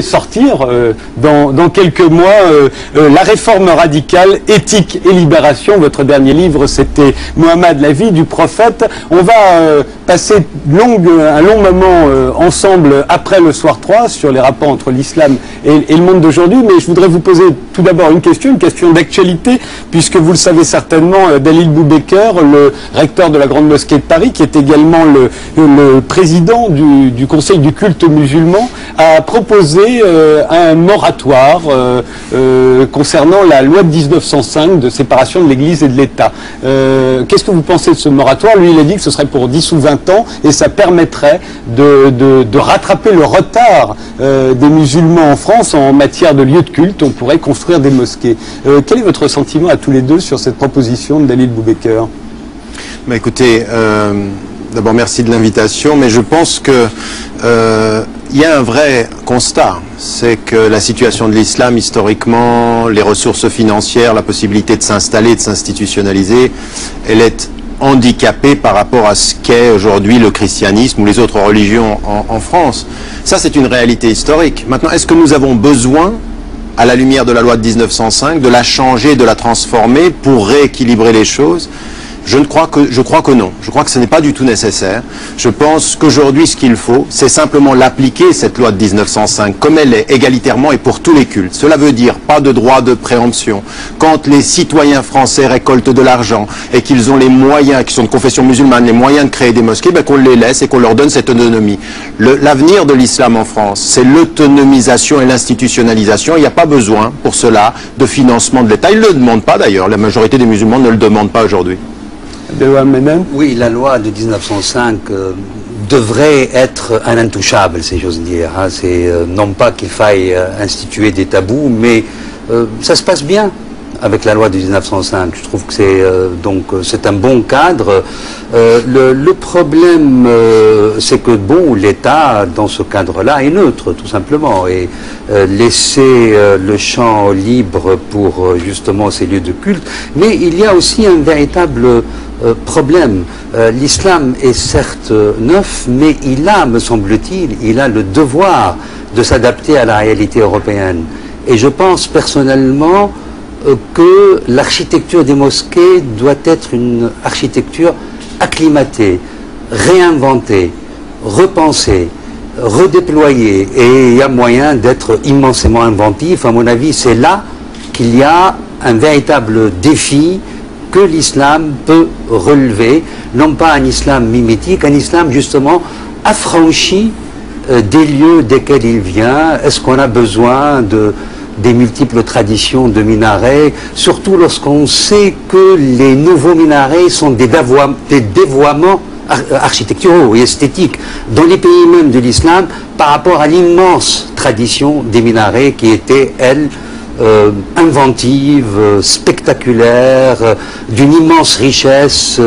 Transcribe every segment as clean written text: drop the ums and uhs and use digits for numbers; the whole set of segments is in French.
sortir dans quelques mois La réforme radicale, éthique et libération. Votre dernier livre, c'était Mohammed, la vie du prophète. On va passer un long moment ensemble après le soir 3 sur les rapports entre l'islam et le monde d'aujourd'hui, mais je voudrais vous poser tout d'abord une question d'actualité, puisque vous le savez certainement, Dalil Boubaker, le recteur de la Grande Mosquée de Paris, qui est également le président du Conseil du culte musulman, a proposé un moratoire concernant la loi de 1905 de séparation de l'Église et de l'État. Qu'est-ce que vous pensez de ce moratoire? Lui, il a dit que ce serait pour 10 ou 20 ans et ça permettrait de rattraper le retard des musulmans en France en matière de lieux de culte. On pourrait construire des mosquées. Quel est votre sentiment à tous les deux sur cette proposition de Dalil Boubaker? Bah écoutez, d'abord merci de l'invitation, mais je pense que il y a un vrai constat, c'est que la situation de l'islam historiquement, les ressources financières, la possibilité de s'installer, de s'institutionnaliser, elle est handicapée par rapport à ce qu'est aujourd'hui le christianisme ou les autres religions en France. Ça, c'est une réalité historique. Maintenant, est-ce que nous avons besoin, à la lumière de la loi de 1905, de la changer, de la transformer pour rééquilibrer les choses? Je crois que non. Je crois que ce n'est pas du tout nécessaire. Je pense qu'aujourd'hui, ce qu'il faut, c'est simplement l'appliquer, cette loi de 1905, comme elle est, égalitairement et pour tous les cultes. Cela veut dire pas de droit de préemption. Quand les citoyens français récoltent de l'argent et qu'ils ont les moyens, qui sont de confession musulmane, les moyens de créer des mosquées, ben qu'on les laisse et qu'on leur donne cette autonomie. L'avenir de l'islam en France, c'est l'autonomisation et l'institutionnalisation. Il n'y a pas besoin, pour cela, de financement de l'État. Ils ne le demandent pas d'ailleurs. La majorité des musulmans ne le demandent pas aujourd'hui. Oui, la loi de 1905 devrait être un intouchable, si j'ose dire. Hein. C'est non pas qu'il faille instituer des tabous, mais ça se passe bien avec la loi de 1905. Je trouve que c'est un bon cadre. Le problème, c'est que bon, l'État, dans ce cadre-là, est neutre, tout simplement, et laisser le champ libre pour justement ces lieux de culte. Mais il y a aussi un véritable problème. L'islam est certes neuf, mais il a, me semble-t-il, il a le devoir de s'adapter à la réalité européenne. Et je pense personnellement que l'architecture des mosquées doit être une architecture acclimatée, réinventée, repensée, redéployée. Et il y a moyen d'être immensément inventif. À mon avis, c'est là qu'il y a un véritable défi que l'islam peut relever, non pas un islam mimétique, un islam justement affranchi des lieux desquels il vient. Est-ce qu'on a besoin des multiples traditions de minarets, surtout lorsqu'on sait que les nouveaux minarets sont des dévoiements architecturaux et esthétiques dans les pays même de l'islam par rapport à l'immense tradition des minarets qui était, elle, inventive, spectaculaire, d'une immense richesse,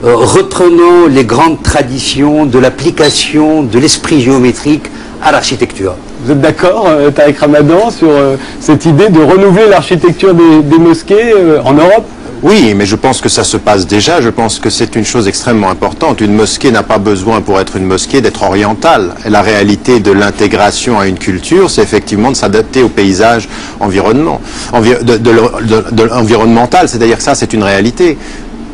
reprenant les grandes traditions de l'application de l'esprit géométrique à l'architecture. Vous êtes d'accord, Tariq Ramadan, sur cette idée de renouveler l'architecture des mosquées en Europe? Oui, mais je pense que ça se passe déjà. Je pense que c'est une chose extrêmement importante. Une mosquée n'a pas besoin, pour être une mosquée, d'être orientale. Et la réalité de l'intégration à une culture, c'est effectivement de s'adapter au paysage environnemental. C'est-à-dire que ça, c'est une réalité.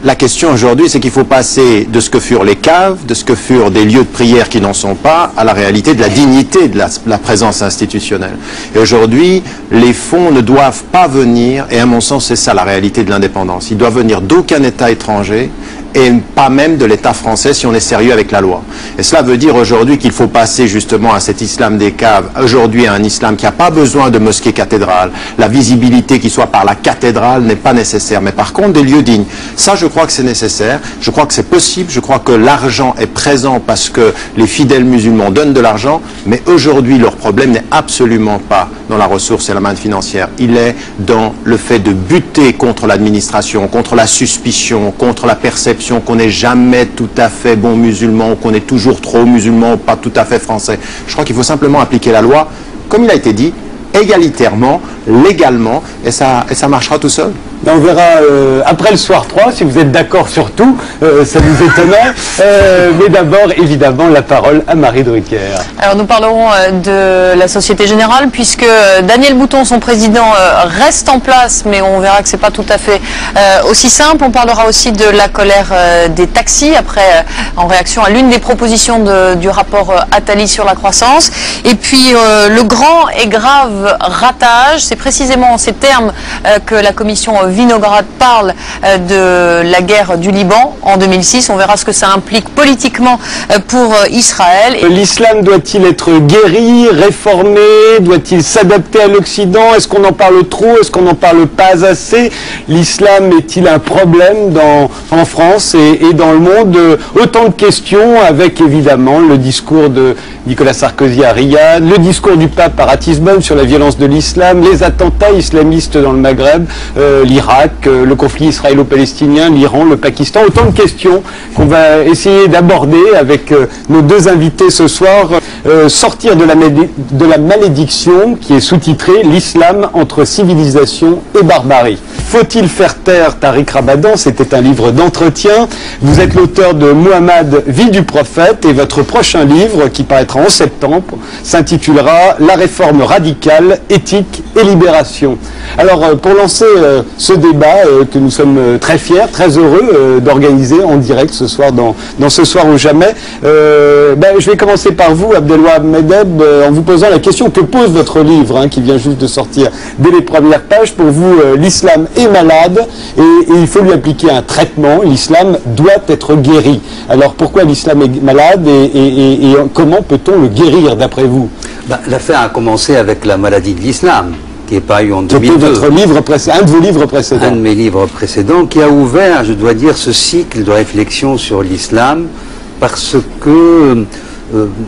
La question aujourd'hui, c'est qu'il faut passer de ce que furent les caves, de ce que furent des lieux de prière qui n'en sont pas, à la réalité de la dignité de la présence institutionnelle. Et aujourd'hui, les fonds ne doivent pas venir, et à mon sens, c'est ça la réalité de l'indépendance. Ils doivent venir d'aucun État étranger, et pas même de l'État français si on est sérieux avec la loi. Et cela veut dire aujourd'hui qu'il faut passer justement à cet islam des caves, aujourd'hui à un islam qui n'a pas besoin de mosquée cathédrale. La visibilité qui soit par la cathédrale n'est pas nécessaire, mais par contre des lieux dignes. Ça, je crois que c'est nécessaire, je crois que c'est possible, je crois que l'argent est présent parce que les fidèles musulmans donnent de l'argent, mais aujourd'hui leur problème n'est absolument pas dans la ressource et la manne financière. Il est dans le fait de buter contre l'administration, contre la suspicion, contre la perception qu'on n'est jamais tout à fait bon musulman, qu'on est toujours trop musulman, pas tout à fait français. Je crois qu'il faut simplement appliquer la loi, comme il a été dit, égalitairement, légalement, et ça marchera tout seul. On verra après le soir 3, si vous êtes d'accord sur tout, ça nous étonnerait. Mais d'abord, évidemment, la parole à Marie Drucker. Alors nous parlerons de la Société Générale, puisque Daniel Bouton, son président, reste en place, mais on verra que c'est pas tout à fait aussi simple. On parlera aussi de la colère des taxis, après, en réaction à l'une des propositions du rapport Attali sur la croissance. Et puis le grand et grave ratage, c'est précisément en ces termes que la commission Vinograd parle de la guerre du Liban en 2006. On verra ce que ça implique politiquement pour Israël. L'islam doit-il être guéri, réformé? Doit-il s'adapter à l'Occident? Est-ce qu'on en parle trop? Est-ce qu'on n'en parle pas assez? L'islam est-il un problème en France et dans le monde? Autant de questions, avec évidemment le discours de Nicolas Sarkozy à Riyad, le discours du pape à Ratisbonne sur la violence de l'islam, les attentats islamistes dans le Maghreb, l'Irak, le conflit israélo-palestinien, l'Iran, le Pakistan. Autant de questions qu'on va essayer d'aborder avec nos deux invités ce soir. Sortir de la malédiction qui est sous-titrée « L'islam entre civilisation et barbarie ». Faut-il faire taire Tariq Ramadan? C'était un livre d'entretien. Vous êtes l'auteur de Muhammad, vie du prophète, et votre prochain livre, qui paraîtra en septembre, s'intitulera « La réforme radicale, éthique et libération ». Alors, pour lancer ce débat que nous sommes très fiers, très heureux d'organiser en direct ce soir dans Ce Soir ou Jamais, je vais commencer par vous, Abdelwahab Medeb, en vous posant la question que pose votre livre, qui vient juste de sortir dès les premières pages. Pour vous, l'islam est malade et il faut lui appliquer un traitement. L'islam doit être guéri. Alors, pourquoi l'islam est malade et comment peut-on le guérir, d'après vous? L'affaire a commencé avec la maladie de l'islam, qui est paru en 2002. C'était un de vos livres précédents. Un de mes livres précédents, qui a ouvert, je dois dire, ce cycle de réflexion sur l'islam, parce que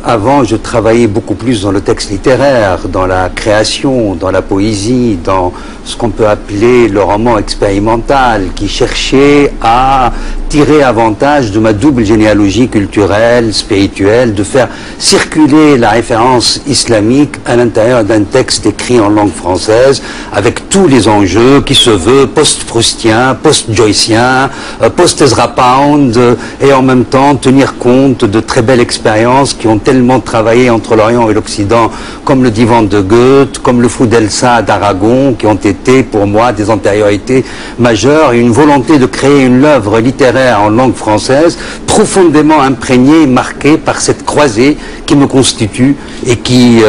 avant, je travaillais beaucoup plus dans le texte littéraire, dans la création, dans la poésie, dans ce qu'on peut appeler le roman expérimental, qui cherchait à tirer avantage de ma double généalogie culturelle, spirituelle, de faire circuler la référence islamique à l'intérieur d'un texte écrit en langue française, avec tous les enjeux qui se veut post-proustien, post-joycien, post-Ezra Pound, et en même temps tenir compte de très belles expériences qui ont tellement travaillé entre l'Orient et l'Occident, comme le Divan de Goethe, comme le Fou d'Elsa d'Aragon, qui ont été pour moi des antériorités majeures, et une volonté de créer une œuvre littéraire en langue française profondément imprégnée, marquée par cette croisée qui me constitue et qui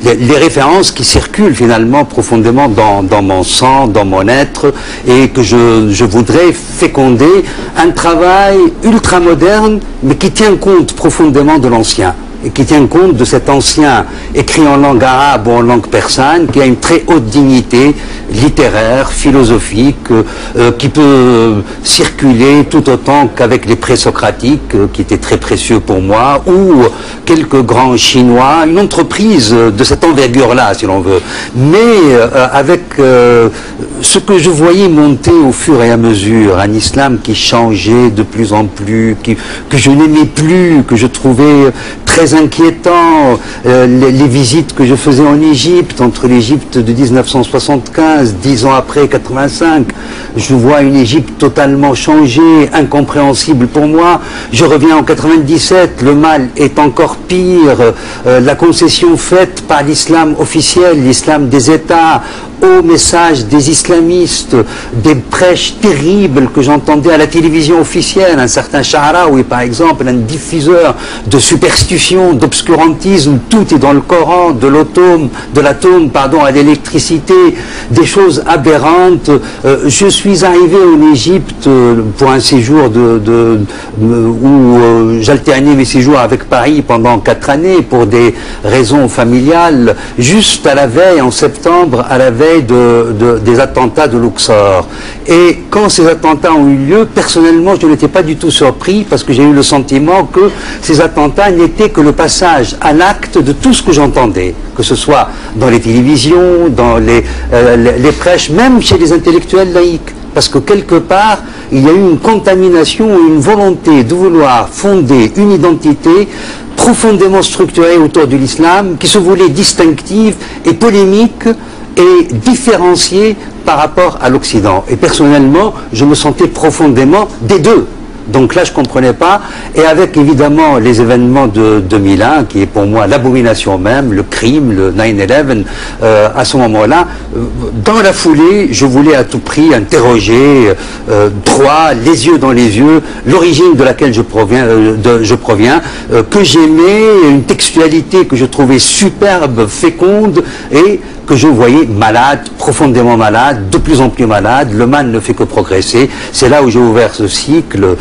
les références qui circulent finalement profondément dans mon sang, dans mon être, et que je voudrais féconder un travail ultra moderne mais qui tient compte profondément de l'ancien, et qui tient compte de cet ancien écrit en langue arabe ou en langue persane, qui a une très haute dignité littéraire, philosophique, qui peut circuler tout autant qu'avec les présocratiques, qui étaient très précieux pour moi, ou quelques grands chinois, une entreprise de cette envergure-là, si l'on veut, mais avec ce que je voyais monter au fur et à mesure, un islam qui changeait de plus en plus, que je n'aimais plus, que je trouvais très inquiétant, les visites que je faisais en Égypte, entre l'Égypte de 1975, 10 ans après 85, je vois une Égypte totalement changée, incompréhensible pour moi. Je reviens en 97, le mal est encore pire, la concession faite par l'islam officiel, l'islam des États, au message des islamistes, des prêches terribles que j'entendais à la télévision officielle, un certain Sha'arawi par exemple, un diffuseur de superstition, d'obscurantisme, tout est dans le Coran, de l'atome à l'électricité, des choses aberrantes. Je suis arrivé en Égypte pour un séjour où j'alternais mes séjours avec Paris pendant 4 années pour des raisons familiales, juste à la veille, en septembre, à la veille des attentats de Luxor. Et quand ces attentats ont eu lieu, personnellement, je n'étais pas du tout surpris, parce que j'ai eu le sentiment que ces attentats n'étaient que le passage à l'acte de tout ce que j'entendais, que ce soit dans les télévisions, dans les prêches, même chez les intellectuels laïcs. Parce que quelque part, il y a eu une contamination, une volonté de vouloir fonder une identité profondément structurée autour de l'islam, qui se voulait distinctive et polémique, et différencié par rapport à l'Occident. Et personnellement, je me sentais profondément des deux. Donc là, je ne comprenais pas. Et avec évidemment les événements de 2001, qui est pour moi l'abomination même, le crime, le 9/11, à ce moment-là, dans la foulée, je voulais à tout prix interroger droit, les yeux dans les yeux, l'origine de laquelle je proviens, que j'aimais, une textualité que je trouvais superbe, féconde, et que je voyais malade, profondément malade, de plus en plus malade. Le mal ne fait que progresser. C'est là où j'ai ouvert ce cycle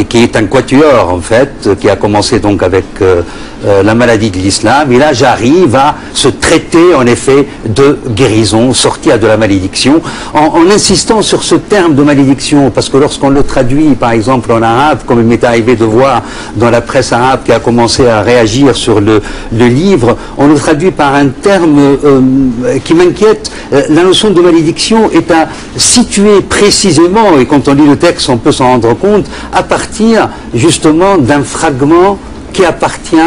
qui est un quatuor en fait, qui a commencé donc avec la maladie de l'islam. Et là, j'arrive à se traiter en effet de guérison, sortir de la malédiction, en insistant sur ce terme de malédiction, parce que lorsqu'on le traduit par exemple en arabe, comme il m'est arrivé de voir dans la presse arabe qui a commencé à réagir sur le livre, on le traduit par un terme qui m'inquiète. La notion de malédiction est à situer précisément, et quand on lit le texte on peut s'en rendre compte, à partir justement d'un fragment qui appartient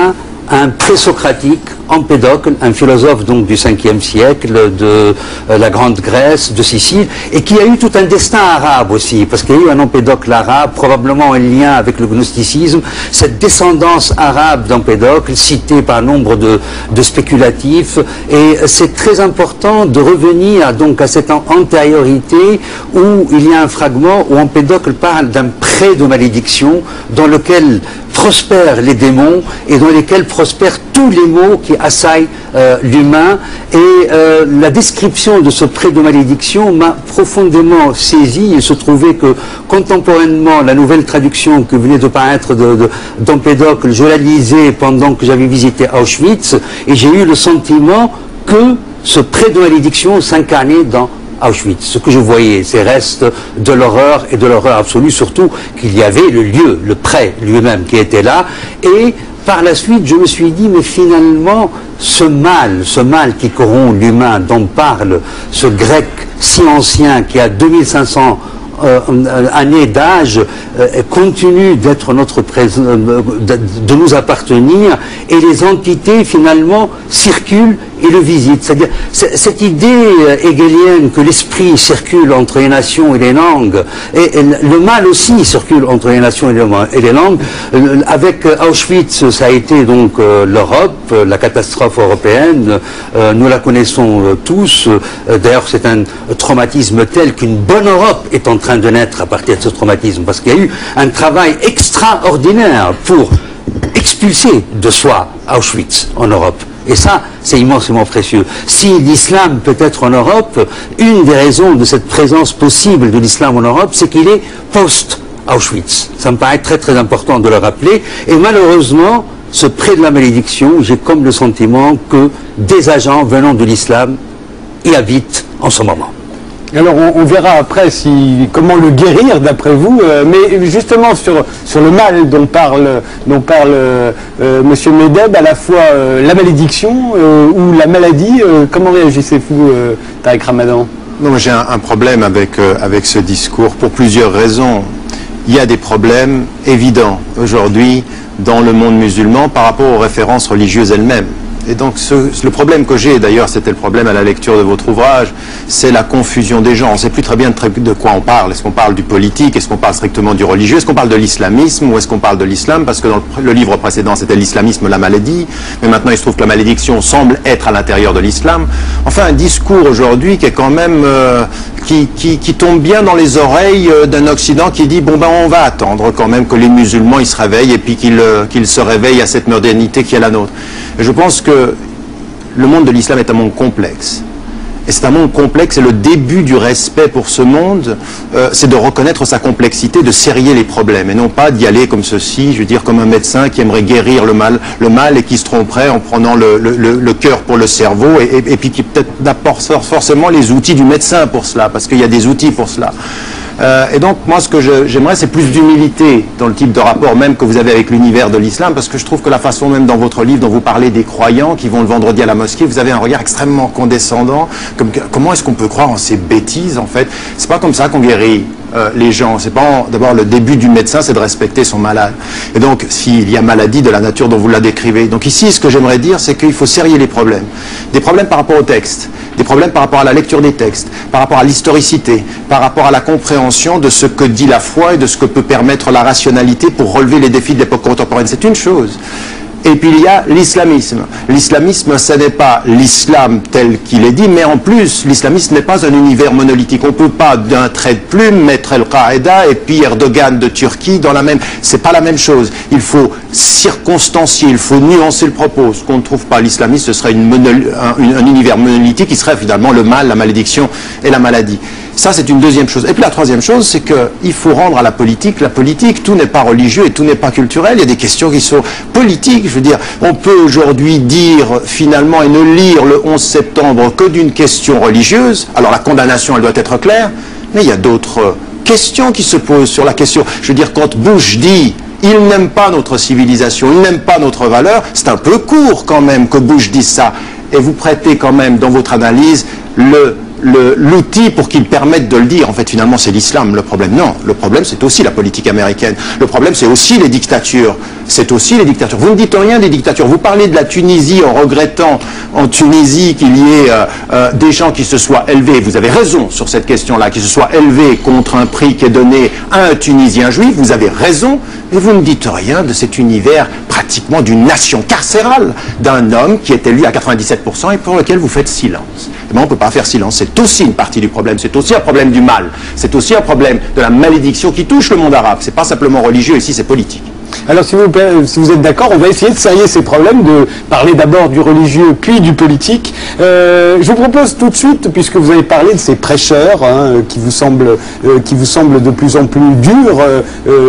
à un présocratique, Empédocle, un philosophe donc du 5e siècle de la Grande Grèce, de Sicile, et qui a eu tout un destin arabe aussi, parce qu'il y a eu un Empédocle arabe, probablement en lien avec le gnosticisme, cette descendance arabe d'Empédocle, citée par nombre de spéculatifs, et c'est très important de revenir donc à cette antériorité où il y a un fragment où Empédocle parle d'un pré de malédiction dans lequel prospèrent les démons et dans lesquels prospèrent tous les maux qui assaillent l'humain. Et la description de ce pré de malédiction m'a profondément saisi. Il se trouvait que contemporainement, la nouvelle traduction que venait de paraître d'Empédocle, je la lisais pendant que j'avais visité Auschwitz, et j'ai eu le sentiment que ce pré de malédiction s'incarnait dans Auschwitz. Ce que je voyais, ces restes de l'horreur, et de l'horreur absolue, surtout qu'il y avait le lieu, le pré lui-même qui était là. Et par la suite, je me suis dit, mais finalement, ce mal qui corrompt l'humain, dont parle ce grec si ancien qui a 2500 années d'âge, continue d'être de nous appartenir, et les entités finalement circulent et le visitent. C'est-à-dire cette idée hegelienne que l'esprit circule entre les nations et les langues, et le mal aussi circule entre les nations et les langues. Avec Auschwitz, ça a été donc l'Europe, la catastrophe européenne, nous la connaissons tous. D'ailleurs, c'est un traumatisme tel qu'une bonne Europe est en train de naître à partir de ce traumatisme, parce qu'il y a eu un travail extraordinaire pour expulser de soi Auschwitz en Europe. Et ça, c'est immensément précieux. Si l'islam peut être en Europe, une des raisons de cette présence possible de l'islam en Europe, c'est qu'il est post-Auschwitz. Ça me paraît très très important de le rappeler. Et malheureusement, ce pré de la malédiction, j'ai comme le sentiment que des agents venant de l'islam y habitent en ce moment. Alors on verra après comment le guérir d'après vous, mais justement sur le mal dont parle Monsieur Medeb, à la fois la malédiction ou la maladie, comment réagissez-vous, Tariq Ramadan? Non, j'ai un problème avec ce discours pour plusieurs raisons. Il y a des problèmes évidents aujourd'hui dans le monde musulman par rapport aux références religieuses elles-mêmes. Et donc le problème que j'ai, d'ailleurs c'était le problème à la lecture de votre ouvrage, c'est la confusion des gens. On ne sait plus très bien de quoi on parle. Est-ce qu'on parle du politique? Est-ce qu'on parle strictement du religieux? Est-ce qu'on parle de l'islamisme? Ou est-ce qu'on parle de l'islam? Parce que dans le livre précédent c'était l'islamisme, la maladie. Mais maintenant il se trouve que la malédiction semble être à l'intérieur de l'islam. Enfin un discours aujourd'hui qui est quand même... qui tombe bien dans les oreilles d'un Occident qui dit bon ben on va attendre quand même que les musulmans ils se réveillent et puis qu'ils se réveillent à cette modernité qui est la nôtre. Et je pense que le monde de l'islam est un monde complexe. Et c'est un monde complexe et le début du respect pour ce monde, c'est de reconnaître sa complexité, de serrer les problèmes et non pas d'y aller comme ceci, je veux dire comme un médecin qui aimerait guérir le mal et qui se tromperait en prenant le cœur pour le cerveau et puis qui peut-être n'a pas forcément les outils du médecin pour cela, parce qu'il y a des outils pour cela. Et donc moi ce que j'aimerais c'est plus d'humilité dans le type de rapport même que vous avez avec l'univers de l'islam, parce que je trouve que la façon même dans votre livre dont vous parlez des croyants qui vont le vendredi à la mosquée, vous avez un regard extrêmement condescendant, comment est-ce qu'on peut croire en ces bêtises en fait? C'est pas comme ça qu'on guérit. les gens. C'est pas d'abord le début du médecin, c'est de respecter son malade. Et donc, s'il y a maladie de la nature dont vous la décrivez. Donc ici, ce que j'aimerais dire, c'est qu'il faut serrer les problèmes. Des problèmes par rapport au texte, des problèmes par rapport à la lecture des textes, par rapport à l'historicité, par rapport à la compréhension de ce que dit la foi et de ce que peut permettre la rationalité pour relever les défis de l'époque contemporaine. C'est une chose. Et puis il y a l'islamisme. L'islamisme, ce n'est pas l'islam tel qu'il est dit, mais en plus, l'islamisme n'est pas un univers monolithique. On ne peut pas d'un trait de plume mettre Al-Qaïda et puis Erdogan de Turquie dans la même... C'est pas la même chose. Il faut circonstancier, il faut nuancer le propos. Ce qu'on ne trouve pas l'islamisme, ce serait un univers monolithique qui serait finalement le mal, la malédiction et la maladie. Ça, c'est une deuxième chose. Et puis la troisième chose, c'est qu'il faut rendre à la politique, tout n'est pas religieux et tout n'est pas culturel. Il y a des questions qui sont politiques. Je veux dire, on peut aujourd'hui dire finalement et ne lire le 11 septembre que d'une question religieuse. Alors la condamnation, elle doit être claire, mais il y a d'autres questions qui se posent sur la question. Je veux dire, quand Bush dit « il n'aime pas notre civilisation, il n'aime pas notre valeur », c'est un peu court quand même que Bush dise ça. Et vous prêtez quand même dans votre analyse l'outil pour qu'il permette de le dire. En fait, finalement, c'est l'islam le problème. Non, le problème, c'est aussi la politique américaine. Le problème, c'est aussi les dictatures. C'est aussi les dictatures. Vous ne dites rien des dictatures. Vous parlez de la Tunisie en regrettant en Tunisie qu'il y ait des gens qui se soient élevés, vous avez raison sur cette question-là, qui se soient élevés contre un prix qui est donné à un Tunisien juif, vous avez raison, mais vous ne dites rien de cet univers pratiquement d'une nation carcérale, d'un homme qui est élu à 97% et pour lequel vous faites silence. Mais on ne peut pas faire silence, c'est aussi une partie du problème, c'est aussi un problème du mal, c'est aussi un problème de la malédiction qui touche le monde arabe, c'est pas simplement religieux, ici c'est politique. Alors, si vous êtes d'accord, on va essayer de serrer ces problèmes, de parler d'abord du religieux, puis du politique. Je vous propose tout de suite, puisque vous avez parlé de ces prêcheurs qui vous semblent de plus en plus durs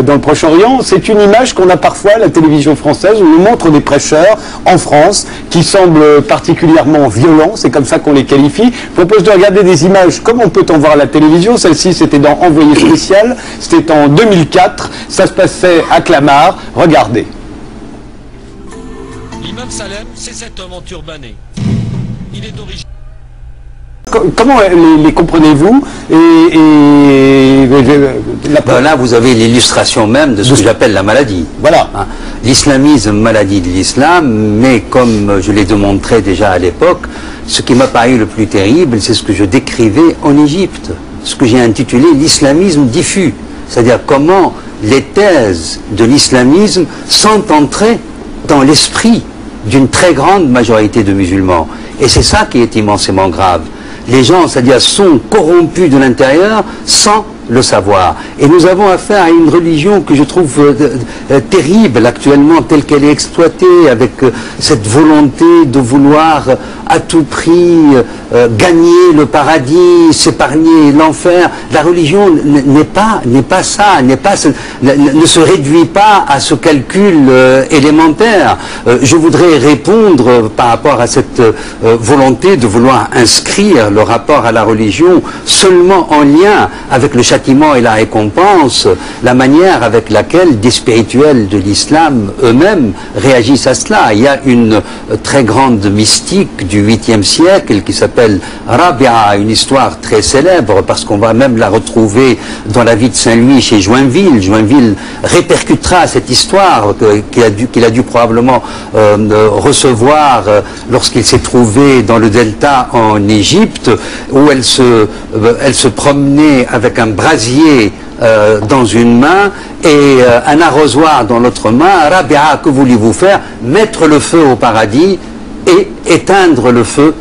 dans le Proche-Orient, c'est une image qu'on a parfois à la télévision française, où on montre des prêcheurs en France qui semblent particulièrement violents, c'est comme ça qu'on les qualifie. Je vous propose de regarder des images comme on peut en voir à la télévision. Celle-ci, c'était dans Envoyé spécial, c'était en 2004, ça se passait à Clamart. Regardez. L'imam Salem, c'est cet homme enturbané. Il est d'origine... Comment les comprenez-vous Là, vous avez l'illustration même de ce que j'appelle la maladie. Voilà. Hein. L'islamisme, maladie de l'islam, mais comme je l'ai démontré déjà à l'époque, ce qui m'a paru le plus terrible, c'est ce que je décrivais en Égypte, ce que j'ai intitulé l'islamisme diffus. C'est-à-dire comment les thèses de l'islamisme sont entrées dans l'esprit d'une très grande majorité de musulmans. Et c'est ça qui est immensément grave. Les gens, c'est-à-dire, sont corrompus de l'intérieur sans le savoir. Et nous avons affaire à une religion que je trouve terrible actuellement, telle qu'elle est exploitée, avec cette volonté de vouloir à tout prix gagner le paradis, s'épargner l'enfer. La religion n'est pas ça, ne se réduit pas à ce calcul élémentaire. Je voudrais répondre par rapport à cette volonté de vouloir inscrire le rapport à la religion seulement en lien avec le châtiment et la récompense, la manière avec laquelle des spirituels de l'islam eux-mêmes réagissent à cela. Il y a une très grande mystique du 8e siècle qui s'appelle Rabia, une histoire très célèbre parce qu'on va même la retrouver dans la vie de Saint-Louis chez Joinville. Joinville répercutera cette histoire qu'il a dû probablement recevoir lorsqu'il s'est trouvé dans le delta en Égypte, où elle se promenait avec un brasier dans une main et un arrosoir dans l'autre main. Rabia, que voulez-vous faire? Mettre le feu au paradis et éteindre le feu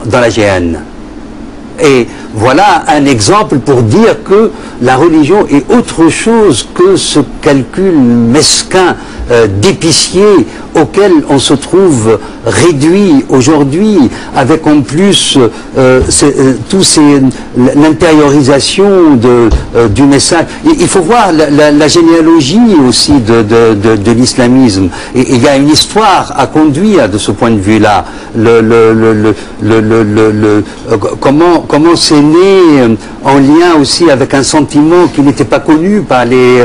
dans la géhenne. Et voilà un exemple pour dire que la religion est autre chose que ce calcul mesquin d'épicier auquel on se trouve réduit aujourd'hui, avec en plus l'intériorisation du message. Il faut voir la généalogie aussi de l'islamisme. Et il y a une histoire à conduire de ce point de vue-là. Comment c'est né en lien aussi avec un sentiment qui n'était pas connu par les...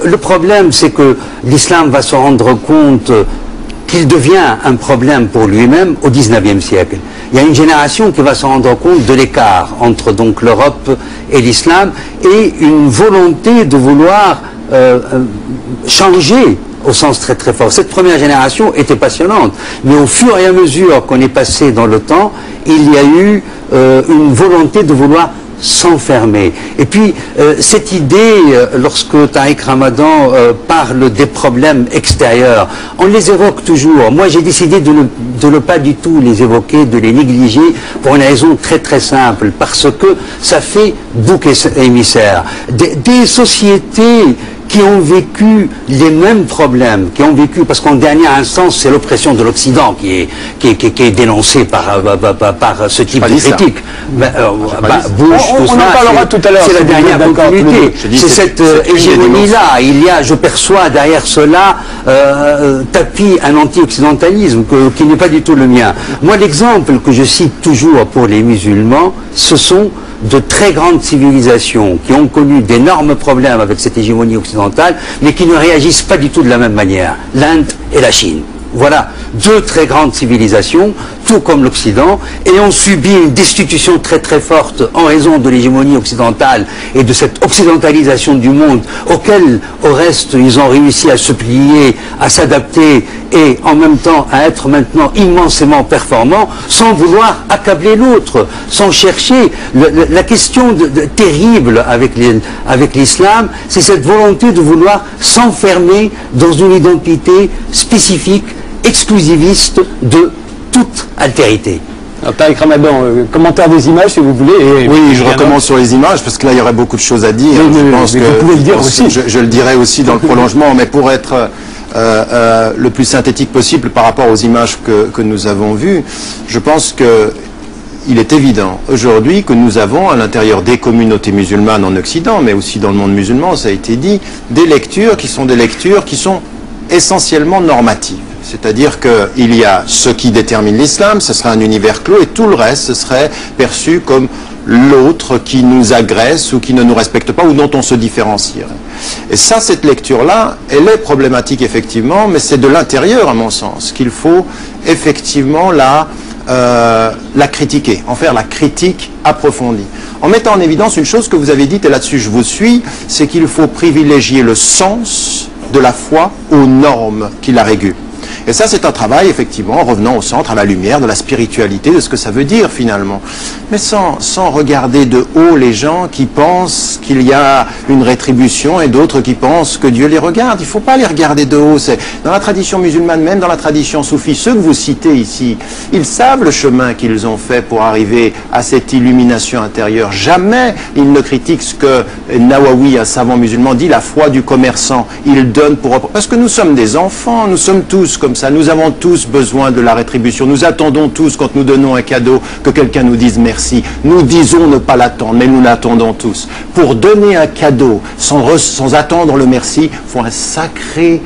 Le problème, c'est que l'islam va se rendre compte qu'il devient un problème pour lui-même au XIXe siècle. Il y a une génération qui va se rendre compte de l'écart entre donc l'Europe et l'islam et une volonté de vouloir changer au sens très très fort. Cette première génération était passionnante, mais au fur et à mesure qu'on est passé dans le temps, il y a eu une volonté de vouloir s'enfermer. Et puis, cette idée, lorsque Tariq Ramadan parle des problèmes extérieurs, on les évoque toujours. Moi, j'ai décidé de ne pas du tout les évoquer, de les négliger, pour une raison très très simple, parce que ça fait bouc émissaire. Des sociétés qui ont vécu les mêmes problèmes, qui ont vécu, parce qu'en dernière instance, c'est l'oppression de l'Occident qui est dénoncée par ce type de critique. Bush, on en parlera tout à l'heure. C'est la dernière continuité. C'est cette hégémonie-là. Il y a, je perçois derrière cela, tapis un anti-occidentalisme qui n'est pas du tout le mien. Moi, l'exemple que je cite toujours pour les musulmans, ce sont de très grandes civilisations qui ont connu d'énormes problèmes avec cette hégémonie occidentale, mais qui ne réagissent pas du tout de la même manière. L'Inde et la Chine. Voilà, deux très grandes civilisations, tout comme l'Occident, et ont subi une destitution très très forte en raison de l'hégémonie occidentale et de cette occidentalisation du monde, auquel, au reste, ils ont réussi à se plier, à s'adapter et en même temps à être maintenant immensément performants, sans vouloir accabler l'autre, sans chercher. La question terrible avec l'islam, c'est cette volonté de vouloir s'enfermer dans une identité spécifique, exclusiviste de toute altérité. Tariq Ramadan, commentaire des images si vous voulez. Oui, je recommence sur les images parce que là il y aurait beaucoup de choses à dire. Je pense que vous pouvez le dire aussi. Je le dirai aussi dans le prolongement, mais pour être le plus synthétique possible par rapport aux images que nous avons vues, je pense que il est évident aujourd'hui que nous avons à l'intérieur des communautés musulmanes en Occident, mais aussi dans le monde musulman, ça a été dit, des lectures qui sont essentiellement normatives. C'est-à-dire qu'il y a ce qui détermine l'islam, ce serait un univers clos, et tout le reste, ce serait perçu comme l'autre qui nous agresse ou qui ne nous respecte pas ou dont on se différencierait. Et ça, cette lecture-là, elle est problématique effectivement, mais c'est de l'intérieur, à mon sens, qu'il faut effectivement la critiquer, en faire la critique approfondie. En mettant en évidence une chose que vous avez dite, et là-dessus je vous suis, c'est qu'il faut privilégier le sens de la foi aux normes qui la régulent. Et ça, c'est un travail, effectivement, en revenant au centre, à la lumière de la spiritualité, de ce que ça veut dire, finalement. Mais sans regarder de haut les gens qui pensent qu'il y a une rétribution et d'autres qui pensent que Dieu les regarde. Il ne faut pas les regarder de haut. Dans la tradition musulmane, même dans la tradition soufie, ceux que vous citez ici, ils savent le chemin qu'ils ont fait pour arriver à cette illumination intérieure. Jamais ils ne critiquent ce que Nawawi, un savant musulman, dit, la foi du commerçant. Il donne pour... Parce que nous sommes des enfants, nous sommes tous comme ça, nous avons tous besoin de la rétribution, nous attendons tous quand nous donnons un cadeau que quelqu'un nous dise merci, nous disons ne pas l'attendre, mais nous l'attendons tous. Pour donner un cadeau sans attendre le merci, il faut un sacré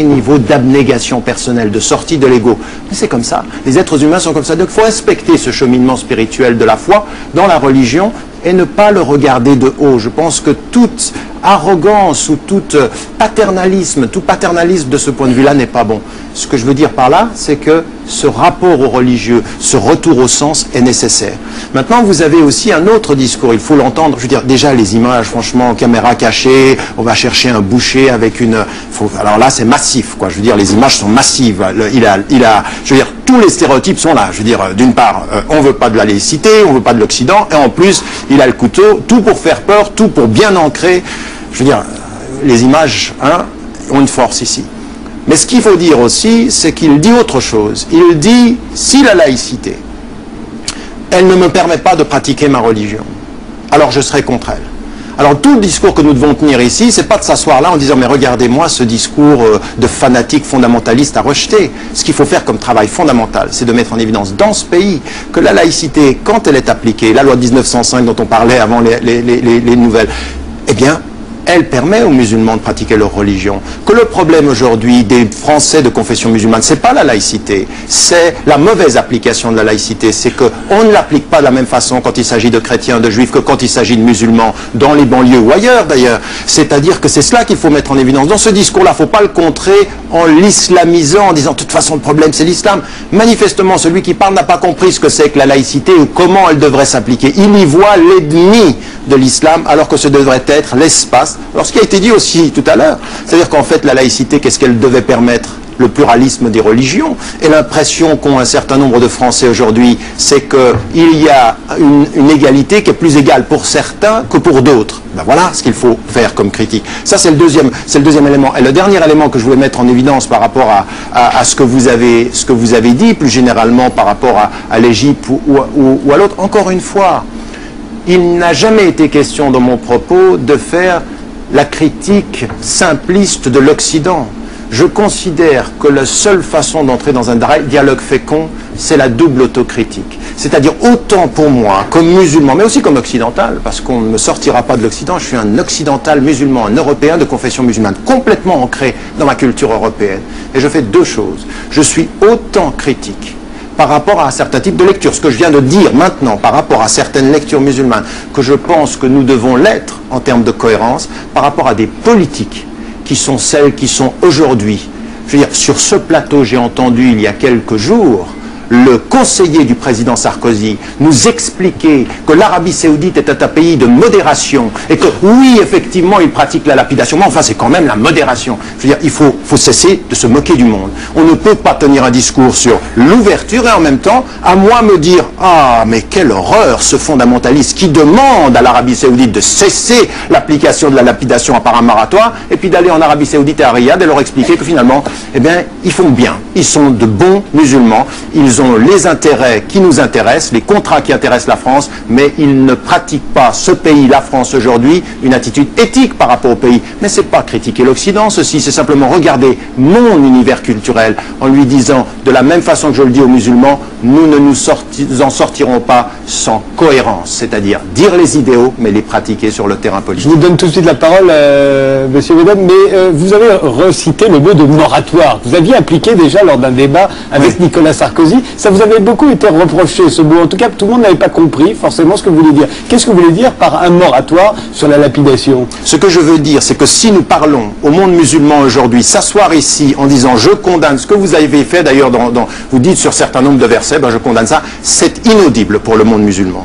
niveau d'abnégation personnelle, de sortie de l'ego. Mais c'est comme ça, les êtres humains sont comme ça, donc il faut respecter ce cheminement spirituel de la foi dans la religion et ne pas le regarder de haut. Je pense que toute arrogance ou tout paternalisme de ce point de vue-là n'est pas bon. Ce que je veux dire par là, c'est que ce rapport au religieux, ce retour au sens est nécessaire. Maintenant, vous avez aussi un autre discours, il faut l'entendre. Je veux dire, déjà les images, franchement, caméra cachée, on va chercher un boucher avec une... alors là, c'est massif, quoi. Je veux dire, les images sont massives. Je veux dire, tous les stéréotypes sont là. Je veux dire, d'une part, on veut pas de la laïcité, on veut pas de l'Occident, et en plus, il a le couteau, tout pour faire peur, tout pour bien ancrer. Je veux dire, les images ont une force ici. Mais ce qu'il faut dire aussi, c'est qu'il dit autre chose. Il dit, si la laïcité, elle ne me permet pas de pratiquer ma religion, alors je serai contre elle. Alors tout le discours que nous devons tenir ici, c'est pas de s'asseoir là en disant mais regardez-moi ce discours de fanatique fondamentaliste à rejeter. Ce qu'il faut faire comme travail fondamental, c'est de mettre en évidence dans ce pays que la laïcité, quand elle est appliquée, la loi de 1905 dont on parlait avant les nouvelles, eh bien, elle permet aux musulmans de pratiquer leur religion. Que le problème aujourd'hui des Français de confession musulmane, c'est pas la laïcité, c'est la mauvaise application de la laïcité. C'est qu'on ne l'applique pas de la même façon quand il s'agit de chrétiens, de juifs, que quand il s'agit de musulmans, dans les banlieues ou ailleurs d'ailleurs. C'est-à-dire que c'est cela qu'il faut mettre en évidence. Dans ce discours-là, il ne faut pas le contrer en l'islamisant, en disant de toute façon le problème c'est l'islam. Manifestement, celui qui parle n'a pas compris ce que c'est que la laïcité ou comment elle devrait s'appliquer. Il y voit l'ennemi de l'islam alors que ce devrait être l'espace. Alors ce qui a été dit aussi tout à l'heure, c'est-à-dire qu'en fait la laïcité, qu'est-ce qu'elle devait permettre? Le pluralisme des religions. Et l'impression qu'ont un certain nombre de Français aujourd'hui, c'est qu'il y a une égalité qui est plus égale pour certains que pour d'autres. Ben voilà ce qu'il faut faire comme critique. Ça, c'est le deuxième élément. Et le dernier élément que je voulais mettre en évidence par rapport à ce que vous avez dit, plus généralement par rapport à l'Égypte ou à l'autre, encore une fois, il n'a jamais été question dans mon propos de faire la critique simpliste de l'Occident. Je considère que la seule façon d'entrer dans un dialogue fécond, c'est la double autocritique. C'est-à-dire autant pour moi, comme musulman, mais aussi comme occidental, parce qu'on ne me sortira pas de l'Occident, je suis un occidental musulman, un Européen de confession musulmane, complètement ancré dans ma culture européenne. Et je fais deux choses. Je suis autant critique par rapport à un certain type de lecture, ce que je viens de dire maintenant, par rapport à certaines lectures musulmanes, que je pense que nous devons l'être en termes de cohérence, par rapport à des politiques qui sont celles qui sont aujourd'hui. Je veux dire, sur ce plateau, j'ai entendu il y a quelques jours le conseiller du président Sarkozy nous expliquer que l'Arabie Saoudite est un pays de modération et que oui, effectivement, il pratique la lapidation, mais enfin, c'est quand même la modération. Je veux dire, il faut cesser de se moquer du monde. On ne peut pas tenir un discours sur l'ouverture et en même temps, à moi me dire « Ah, mais quelle horreur, ce fondamentaliste qui demande à l'Arabie Saoudite de cesser l'application de la lapidation à part un maratoire et puis d'aller en Arabie Saoudite et à Riyad et leur expliquer que finalement, eh bien, ils font bien. Ils sont de bons musulmans. Ils ont les intérêts qui nous intéressent, les contrats qui intéressent la France, mais ils ne pratiquent pas, ce pays, la France aujourd'hui, une attitude éthique par rapport au pays. Mais ce n'est pas critiquer l'Occident, ceci, c'est simplement regarder mon univers culturel en lui disant, de la même façon que je le dis aux musulmans, nous ne nous en sortirons pas sans cohérence, c'est-à-dire dire les idéaux, mais les pratiquer sur le terrain politique. Je vous donne tout de suite la parole, monsieur Mesdames, mais vous avez recité le mot de moratoire. Vous aviez appliqué déjà lors d'un débat avec Nicolas Sarkozy. Ça vous avait beaucoup été reproché, ce mot. En tout cas, tout le monde n'avait pas compris forcément ce que vous voulez dire. Qu'est-ce que vous voulez dire par un moratoire sur la lapidation? Ce que je veux dire, c'est que si nous parlons au monde musulman aujourd'hui, s'asseoir ici en disant « je condamne ce que vous avez fait », d'ailleurs, vous dites sur certains nombres de versets, ben, je condamne ça, c'est inaudible pour le monde musulman.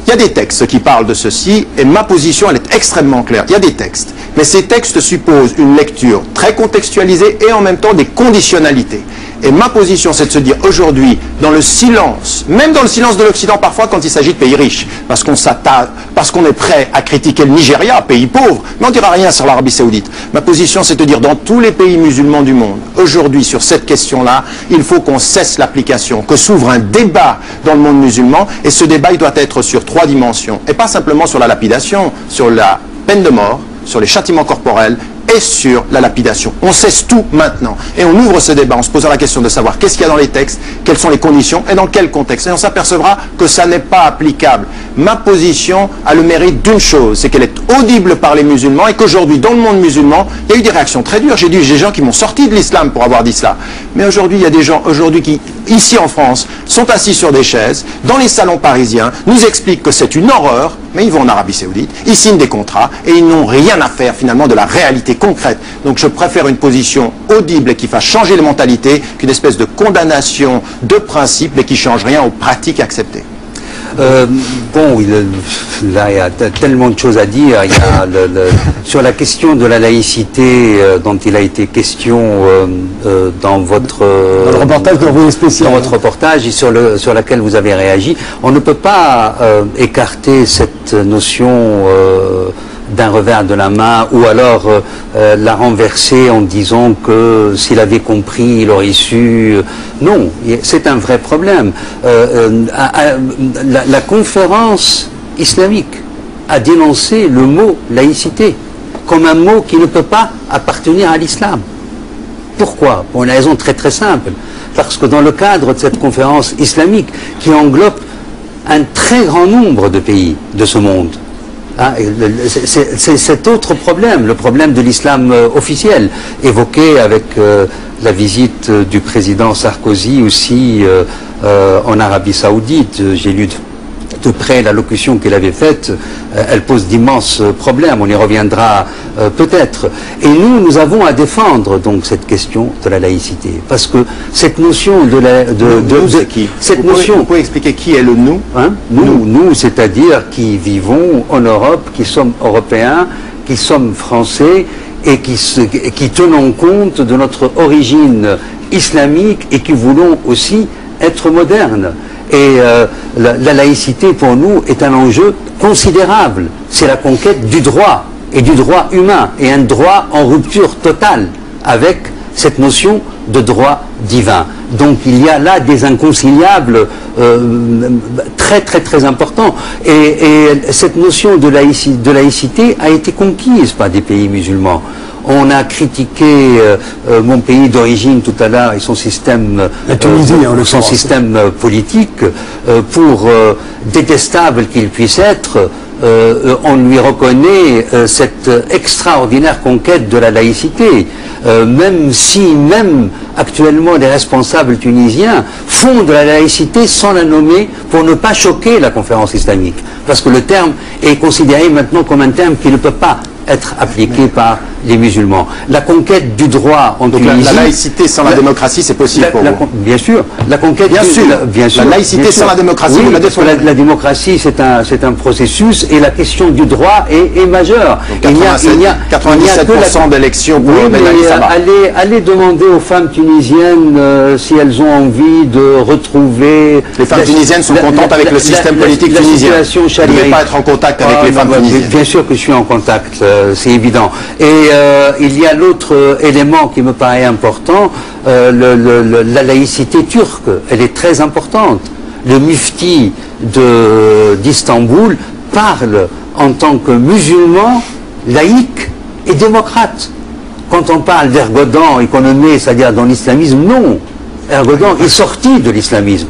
Il y a des textes qui parlent de ceci, et ma position, elle est extrêmement claire. Il y a des textes, mais ces textes supposent une lecture très contextualisée et en même temps des conditionnalités. Et ma position, c'est de se dire aujourd'hui, dans le silence, même dans le silence de l'Occident parfois quand il s'agit de pays riches, parce qu'on est prêt à critiquer le Nigeria, pays pauvre, mais on ne dira rien sur l'Arabie Saoudite. Ma position, c'est de dire dans tous les pays musulmans du monde, aujourd'hui, sur cette question-là, il faut qu'on cesse l'application, que s'ouvre un débat dans le monde musulman, et ce débat, il doit être sur 3 dimensions, et pas simplement sur la lapidation, sur la peine de mort, sur les châtiments corporels, et sur la lapidation. On cesse tout maintenant. Et on ouvre ce débat en se posant la question de savoir qu'est-ce qu'il y a dans les textes, quelles sont les conditions et dans quel contexte. Et on s'apercevra que ça n'est pas applicable. Ma position a le mérite d'une chose, c'est qu'elle est audible par les musulmans et qu'aujourd'hui, dans le monde musulman, il y a eu des réactions très dures. J'ai dit, j'ai des gens qui m'ont sorti de l'islam pour avoir dit cela. Mais aujourd'hui, il y a des gens qui, ici en France, sont assis sur des chaises, dans les salons parisiens, nous expliquent que c'est une horreur, mais ils vont en Arabie Saoudite, ils signent des contrats et ils n'ont rien à faire finalement de la réalité concrète. Donc je préfère une position audible et qui fasse changer les mentalités qu'une espèce de condamnation de principe mais qui ne change rien aux pratiques acceptées. Bon, là, il y a tellement de choses à dire. Il y a sur la question de la laïcité dont il a été question dans votre dans le reportage d'Envoyé spécial. Dans votre reportage et sur laquelle vous avez réagi. On ne peut pas écarter cette notion d'un revers de la main ou alors la renverser en disant que s'il avait compris, il aurait su. Non, c'est un vrai problème. La conférence islamique a dénoncé le mot laïcité comme un mot qui ne peut pas appartenir à l'islam. Pourquoi? Pour une raison très très simple. Parce que dans le cadre de cette conférence islamique qui englobe un très grand nombre de pays de ce monde, Hein, c'est cet autre problème, le problème de l'islam officiel, évoqué avec la visite du président Sarkozy aussi en Arabie Saoudite. J'ai lu de près l'allocution qu'il avait faite, elle pose d'immenses problèmes, on y reviendra peut-être. Et nous avons à défendre donc cette question de la laïcité, parce que cette notion de la... c'est qui vous pouvez expliquer qui est le nous, hein? Nous, c'est-à-dire qui vivons en Europe, qui sommes européens, qui sommes français, et qui tenons compte de notre origine islamique, et qui voulons aussi être modernes. Et la laïcité, pour nous, est un enjeu considérable. C'est la conquête du droit, et du droit humain, et un droit en rupture totale avec cette notion de droit divin. Donc il y a là des inconciliables très importants. Et cette notion de laïcité a été conquise par des pays musulmans. On a critiqué mon pays d'origine tout à l'heure et son système, système politique, pour détestable qu'il puisse être. On lui reconnaît cette extraordinaire conquête de la laïcité, même si actuellement les responsables tunisiens font de la laïcité sans la nommer pour ne pas choquer la conférence islamique, parce que le terme est considéré maintenant comme un terme qui ne peut pas être appliqué par les musulmans. La conquête du droit en Tunisie... La laïcité sans la démocratie, c'est possible pour vous? Bien sûr. La conquête bien sûr. La laïcité sans la démocratie, oui, vous la défendez. La démocratie, c'est un processus, et la question du droit est majeure. Donc 97% d'élections pour allez demander aux femmes tunisiennes si elles ont envie de retrouver... Les femmes tunisiennes sont contentes avec le système politique tunisien. Vous ne devez pas être en contact avec les femmes tunisiennes. Bien sûr que je suis en contact, c'est évident. Et il y a l'autre élément qui me paraît important, la laïcité turque, elle est très importante. Le mufti d'Istanbul parle en tant que musulman, laïque et démocrate. Quand on parle d'Ergodan économé, c'est-à-dire dans l'islamisme, non. Ergodan est sorti de l'islamisme.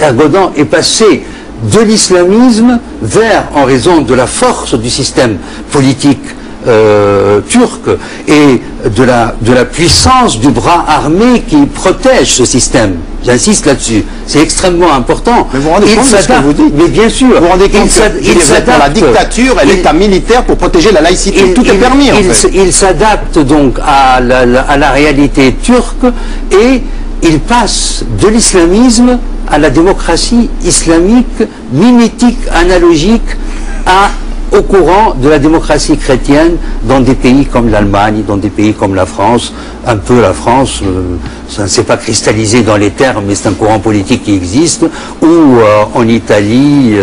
Ergodan est passé de l'islamisme vers, en raison de la force du système politique turc et de la puissance du bras armé qui protège ce système. J'insiste là-dessus. C'est extrêmement important. Mais vous vous rendez compte de ce que vous dites? Mais bien sûr. Vous vous rendez compte qu'il s'adapte à la dictature et l'État militaire pour protéger la laïcité. Tout est permis, en fait. Il s'adapte donc à la réalité turque, et il passe de l'islamisme à la démocratie islamique, mimétique, analogique au courant de la démocratie chrétienne dans des pays comme l'Allemagne, dans des pays comme la France. Un peu la France, ça ne s'est pas cristallisé dans les termes, mais c'est un courant politique qui existe, ou en Italie,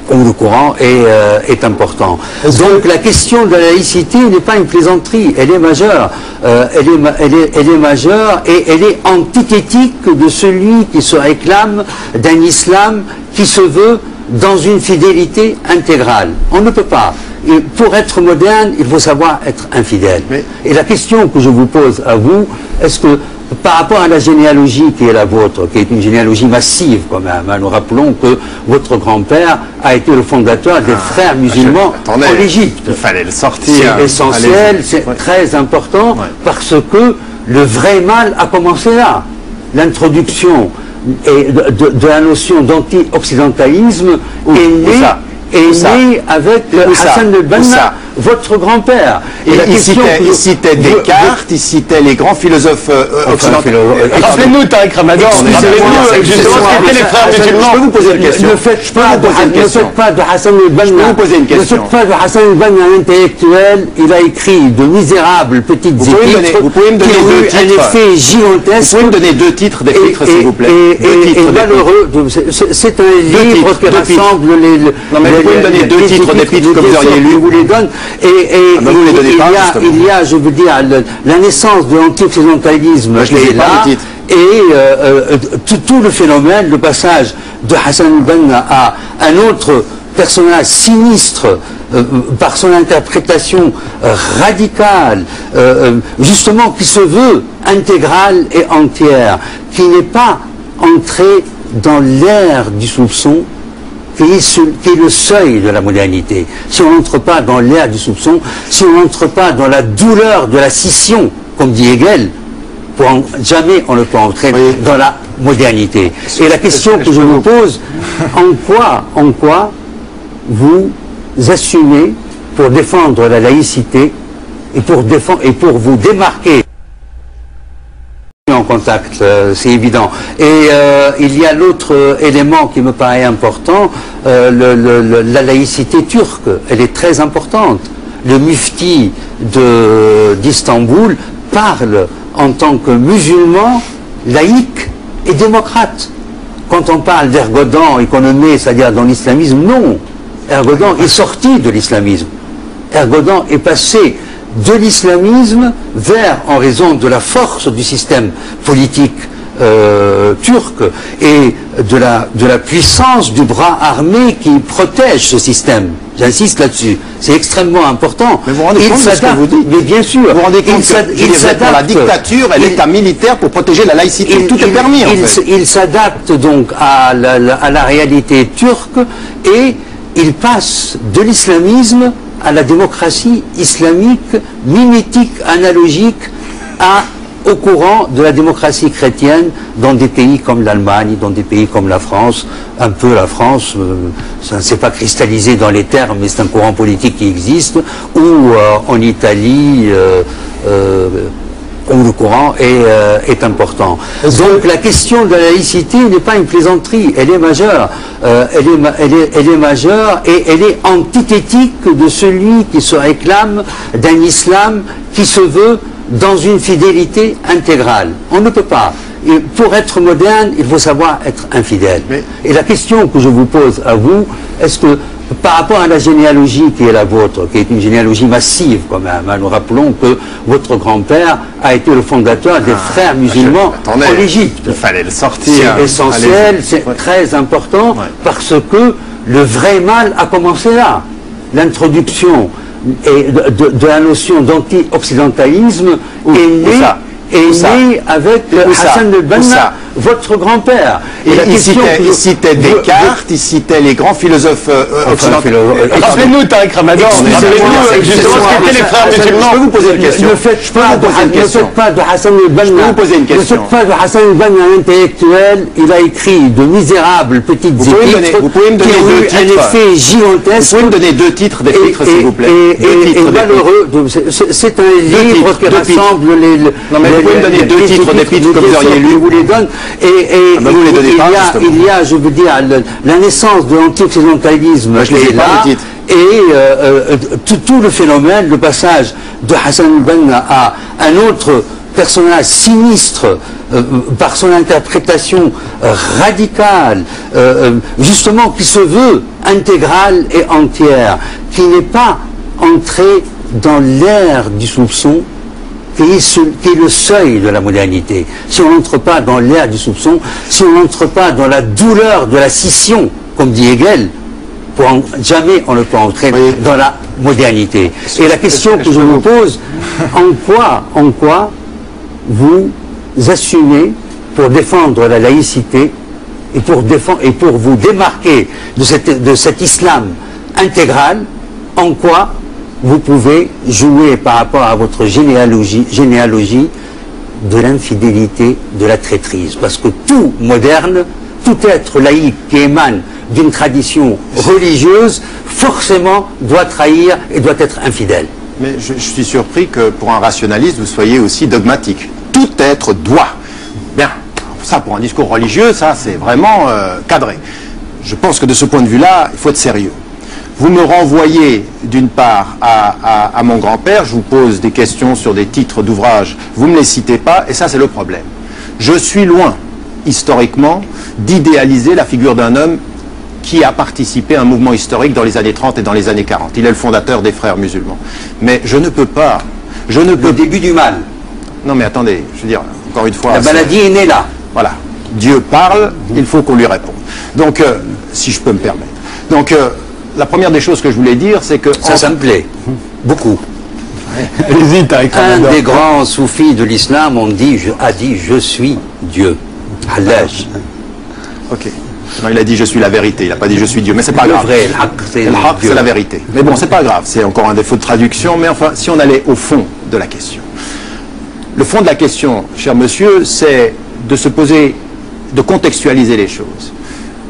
où le courant est important. Donc la question de la laïcité n'est pas une plaisanterie, elle est majeure. Elle est majeure, et elle est antithétique de celui qui se réclame d'un islam qui se veut dans une fidélité intégrale. On ne peut pas. Et pour être moderne, il faut savoir être infidèle. Et la question que je vous pose à vous, est-ce que par rapport à la généalogie qui est la vôtre, qui est une généalogie massive quand même, nous rappelons que votre grand-père a été le fondateur des frères musulmans en Égypte. Il fallait le sortir. C'est essentiel, c'est très important, parce que le vrai mal a commencé là. L'introduction de la notion d'anti-occidentalisme est née avec Hassan el-Banna, votre grand-père. Il citait Descartes, il citait les grands philosophes occidentaux. Rappelez-nous, Tariq Ramadan, justement, c'était les frères musulmans. Je peux vous poser une question. Ne faites pas de Hassan el-Banna. Je peux vous poser une question. Ne faites pas de Hassan el-Banna un intellectuel. Il a écrit de misérables petites épîtres. Vous pouvez me donner deux titres. Un effet gigantesque. Vous pouvez me donner deux titres d'épîtres, s'il vous plaît. Et malheureux, c'est un livre qui rassemble les... Non, mais vous pouvez me donner deux titres d'épîtres que vous auriez lus. Je vous les donne. Il y a, je veux dire, la naissance de l'anti-occidentalisme est là, et tout le phénomène, le passage de Hassan el-Banna à un autre personnage sinistre, par son interprétation radicale, justement qui se veut intégrale et entière, qui n'est pas entré dans l'ère du soupçon, qui est le seuil de la modernité. Si on n'entre pas dans l'ère du soupçon, si on n'entre pas dans la douleur de la scission, comme dit Hegel, jamais on ne peut entrer dans la modernité. Et la question que je vous pose, en quoi vous assumez pour défendre la laïcité et pour vous démarquer en contact, c'est évident. Et il y a l'autre élément qui me paraît important, la laïcité turque, elle est très importante. Le mufti d'Istanbul parle en tant que musulman, laïque et démocrate. Quand on parle d'Ergodan économé, c'est-à-dire dans l'islamisme, non. Ergodan est sorti de l'islamisme. Ergodan est passé de l'islamisme vers, en raison de la force du système politique turc et de la puissance du bras armé qui protège ce système. J'insiste là-dessus. C'est extrêmement important. Mais vous vous rendez compte de ce que vous dites? Mais bien sûr. Vous vous rendez compte que la dictature et l'État militaire pour protéger la laïcité. Tout est permis, en fait. Il s'adapte donc à la réalité turque et il passe de l'islamisme à la démocratie islamique, mimétique, analogique au courant de la démocratie chrétienne dans des pays comme l'Allemagne, dans des pays comme la France, un peu la France, ça ne s'est pas cristallisé dans les termes, mais c'est un courant politique qui existe, ou en Italie, où le courant est important. Donc la question de la laïcité n'est pas une plaisanterie, elle est majeure. Elle est majeure et elle est antithétique de celui qui se réclame d'un islam qui se veut dans une fidélité intégrale. On ne peut pas. Et pour être moderne, il faut savoir être infidèle. Et la question que je vous pose à vous, est-ce que par rapport à la généalogie qui est la vôtre, qui est une généalogie massive quand même, nous rappelons que votre grand-père a été le fondateur des frères musulmans en Égypte. Il fallait le sortir. C'est essentiel, c'est très important, parce que le vrai mal a commencé là. L'introduction de la notion d'anti-occidentalisme est née avec Hassan el-Banna, votre grand-père. Il citait Descartes, il citait les grands philosophes occidentaux. Rappelez-nous, Tariq Ramadan, rappelez-nous justement ce qu'étaient les frères musulmans. Je peux vous poser une question. Ne faites pas de Hassan el-Banna. Je peux vous poser une question. Ne faites pas de Hassan el-Banna un intellectuel. Il a écrit de misérables petites épîtres vous pouvez me donner qui ont eu un effet gigantesque. Vous pouvez me donner 2 titres d'épîtres, s'il vous plaît. Et malheureux, c'est un livre qui rassemble les... Non, mais vous pouvez me donner 2 titres d'épîtres que vous auriez lus. Je vous les donne. Il y a, je veux dire, la naissance de l'anti-occidentalisme est là, et tout le phénomène, le passage de Hassan el-Banna à un autre personnage sinistre, par son interprétation radicale, justement qui se veut intégrale et entière, qui n'est pas entré dans l'ère du soupçon, qui est le seuil de la modernité. Si on n'entre pas dans l'ère du soupçon, si on n'entre pas dans la douleur de la scission, comme dit Hegel, jamais on ne peut entrer dans la modernité. Et la question que je vous pose, en quoi vous assumez pour défendre la laïcité et pour vous démarquer de cet islam intégral, en quoi vous pouvez jouer par rapport à votre généalogie de l'infidélité, de la traîtrise. Parce que tout moderne, tout être laïque qui émane d'une tradition religieuse, forcément doit trahir et doit être infidèle. Mais je suis surpris que pour un rationaliste, vous soyez aussi dogmatique. Tout être doit. Bien, ça pour un discours religieux, ça c'est vraiment cadré. Je pense que de ce point de vue-là, il faut être sérieux. Vous me renvoyez d'une part à mon grand-père, je vous pose des questions sur des titres d'ouvrages, vous ne me les citez pas, et ça c'est le problème. Je suis loin, historiquement, d'idéaliser la figure d'un homme qui a participé à un mouvement historique dans les années 30 et dans les années 40. Il est le fondateur des frères musulmans. Mais je ne peux pas... Le début du mal. Non mais attendez, je veux dire, encore une fois... La maladie est née là. Voilà. Dieu parle, il faut qu'on lui réponde. Donc, si je peux me permettre. Donc, la première des choses que je voulais dire, c'est que... Ça me plaît. Beaucoup. Allez-y, Tariq Ramadan. Un des grands soufis de l'islam a dit « Je suis Dieu ». Hallaj. Ok. Non, il a dit je suis la vérité, il n'a pas dit je suis Dieu, mais c'est pas grave. Vrai, le haq, c'est la vérité. Mais bon, c'est pas grave, c'est encore un défaut de traduction, mais enfin, si on allait au fond de la question. Le fond de la question, cher monsieur, c'est de se poser, de contextualiser les choses.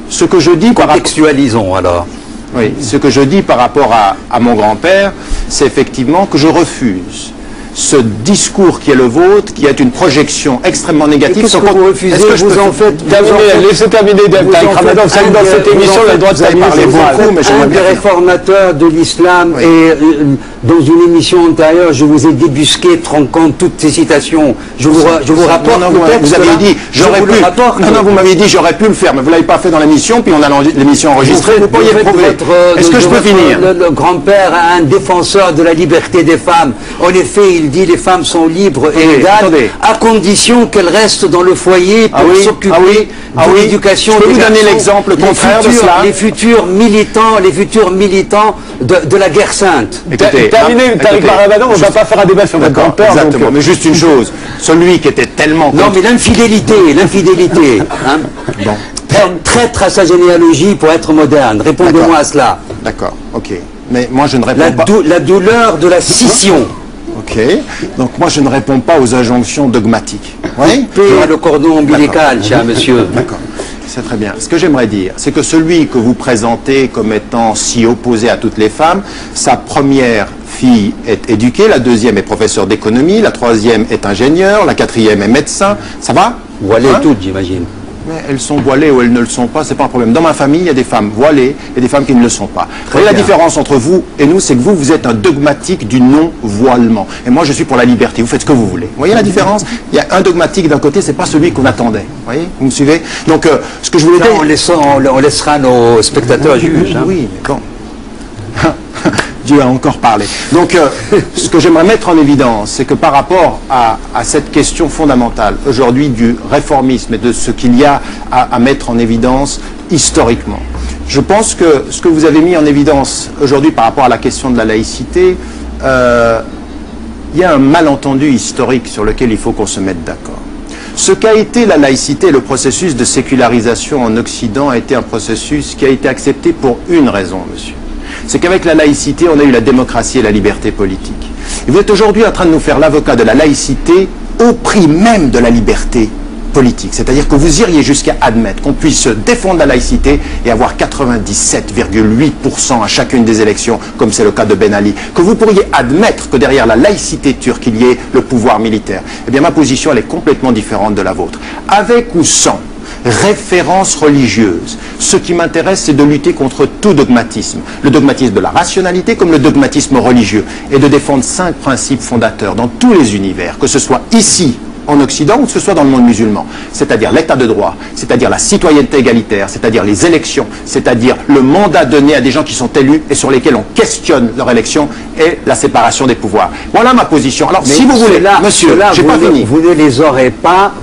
Ce que je dis contextualisons alors. Oui, ce que je dis par rapport à mon grand-père, c'est effectivement que je refuse ce discours qui est le vôtre, qui est une projection extrêmement négative. Qu'est-ce que vous refusez? Vous en faites... Laissez terminer Taïk Ramadan. Vous savez, dans cette émission, le droit de terminer, c'est beaucoup, mais un des réformateurs de l'islam, et dans une émission antérieure, je vous ai débusqué, tronquant toutes ces citations. Je vous rapporte le texte. Vous aviez dit, j'aurais pu... Non, vous m'aviez dit, j'aurais pu le faire, mais vous ne l'avez pas fait dans l'émission, puis on a l'émission enregistrée, vous pourriez le prouver. Est-ce que je peux finir? Le grand-père, un défenseur de la liberté des femmes. En effet, il dit les femmes sont libres et égales, à condition qu'elles restent dans le foyer pour s'occuper de l'éducation des garçons. Je peux vous donner l'exemple contraire de cela. Les futurs militants de la guerre sainte. Terminé, Taïk Ramadan, on ne va pas faire un débat sur votre grand-père. Exactement, mais juste une chose, celui qui était tellement... Non, mais l'infidélité. Hein. Bon. Traître à sa généalogie pour être moderne. Répondez-moi à cela. D'accord, ok. Mais moi je ne réponds pas... La douleur de la scission. Ok, donc moi je ne réponds pas aux injonctions dogmatiques. Oui, le cordon ombilical, cher monsieur. D'accord, c'est très bien. Ce que j'aimerais dire, c'est que celui que vous présentez comme étant si opposé à toutes les femmes, sa première fille est éduquée, la deuxième est professeure d'économie, la troisième est ingénieure, la quatrième est médecin. Ça va? Voilées toutes, j'imagine. Mais elles sont voilées ou elles ne le sont pas, c'est pas un problème. Dans ma famille, il y a des femmes voilées et des femmes qui ne le sont pas. Et la différence entre vous et nous, c'est que vous êtes un dogmatique du non-voilement. Et moi, je suis pour la liberté. Vous faites ce que vous voulez. Vous voyez la différence? Il y a un dogmatique d'un côté, c'est pas celui qu'on attendait. Vous voyez? Vous me suivez? Donc, ce que je voulais dire... On laissera nos spectateurs juges. Hein. Oui, mais bon. Dieu a encore parlé. Donc, ce que j'aimerais mettre en évidence, c'est que par rapport à cette question fondamentale, aujourd'hui, du réformisme et de ce qu'il y a à mettre en évidence historiquement, je pense que ce que vous avez mis en évidence aujourd'hui par rapport à la question de la laïcité, il y a un malentendu historique sur lequel il faut qu'on se mette d'accord. Ce qu'a été la laïcité, le processus de sécularisation en Occident a été un processus qui a été accepté pour une raison, monsieur. C'est qu'avec la laïcité, on a eu la démocratie et la liberté politique. Et vous êtes aujourd'hui en train de nous faire l'avocat de la laïcité au prix même de la liberté politique. C'est-à-dire que vous iriez jusqu'à admettre qu'on puisse défendre la laïcité et avoir 97,8% à chacune des élections, comme c'est le cas de Ben Ali. Que vous pourriez admettre que derrière la laïcité turque, il y ait le pouvoir militaire. Eh bien, ma position, elle est complètement différente de la vôtre. Avec ou sans référence religieuse. Ce qui m'intéresse, c'est de lutter contre tout dogmatisme. Le dogmatisme de la rationalité comme le dogmatisme religieux. Et de défendre 5 principes fondateurs dans tous les univers, que ce soit ici, en Occident, ou que ce soit dans le monde musulman. C'est-à-dire l'état de droit, c'est-à-dire la citoyenneté égalitaire, c'est-à-dire les élections, c'est-à-dire le mandat donné à des gens qui sont élus et sur lesquels on questionne leur élection, et la séparation des pouvoirs. Voilà ma position. Alors, mais si vous voulez, monsieur, j'ai pas fini. Vous ne les aurez pas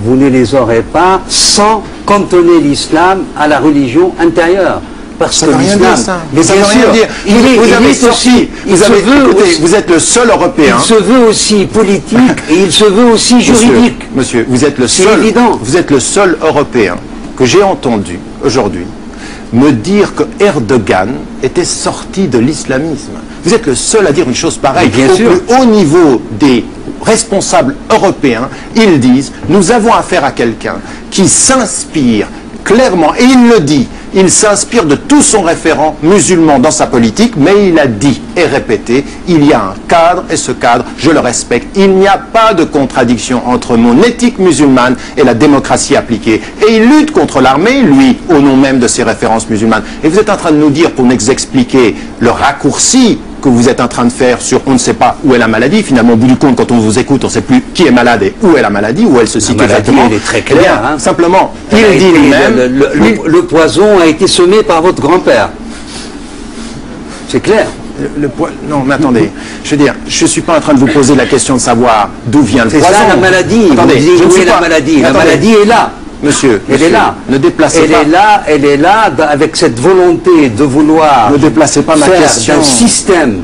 sans cantonner l'islam à la religion intérieure. Parce que l'islam, mais ça ne veut rien dire. Vous êtes le seul Européen. Il se veut aussi politique et il se veut aussi juridique. Monsieur, vous êtes le seul Européen que j'ai entendu aujourd'hui me dire que Erdogan était sorti de l'islamisme. Vous êtes le seul à dire une chose pareille. Bien sûr. Au plus haut niveau des responsables européens, ils disent « Nous avons affaire à quelqu'un qui s'inspire clairement, et il le dit, il s'inspire de tout son référent musulman dans sa politique, mais il a dit et répété, il y a un cadre, et ce cadre, je le respecte. Il n'y a pas de contradiction entre mon éthique musulmane et la démocratie appliquée. Et il lutte contre l'armée, lui, au nom même de ses références musulmanes. Et vous êtes en train de nous dire, pour nous expliquer le raccourci que vous êtes en train de faire sur on ne sait pas où est la maladie. Finalement, au bout du compte, quand on vous écoute, on ne sait plus qui est malade et où est la maladie, où elle se situe exactement. Elle est très claire. Hein. Simplement, il dit lui-même... Le poison a été semé par votre grand-père. C'est clair. Non, mais attendez. Je veux dire, je ne suis pas en train de vous poser la question de savoir d'où vient le poison. C'est ça la maladie. Attendez, vous dites où est la maladie. La maladie est là. Monsieur, elle est là. Ne déplacez pas. Elle est là avec cette volonté de vouloir ne déplacez pas ma question. Un système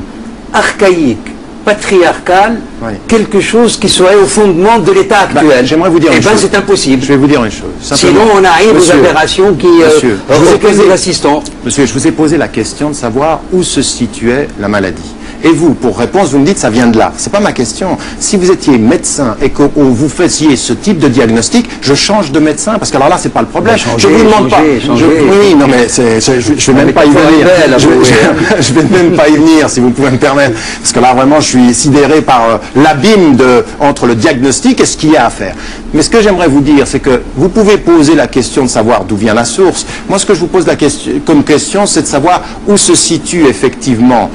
archaïque, patriarcal, Oui. quelque chose qui serait au fondement de l'État actuel. J'aimerais vous dire une chose. C'est impossible. Je vais vous dire une chose. Sinon, on arrive aux aberrations auxquelles nous assistons. Monsieur, je vous ai posé la question de savoir où se situait la maladie. Et vous, pour réponse, vous me dites ça vient de là. C'est pas ma question. Si vous étiez médecin et que vous faisiez ce type de diagnostic, je change de médecin parce que alors là, c'est pas le problème. Je vous demande pas. Oui, non mais je vais même pas y venir. Je vais même pas y venir, si vous pouvez me permettre, parce que là vraiment, je suis sidéré par l'abîme entre le diagnostic et ce qu'il y a à faire. Mais ce que j'aimerais vous dire, c'est que vous pouvez poser la question de savoir d'où vient la source. Moi, ce que je vous pose comme question, c'est de savoir où se situe effectivement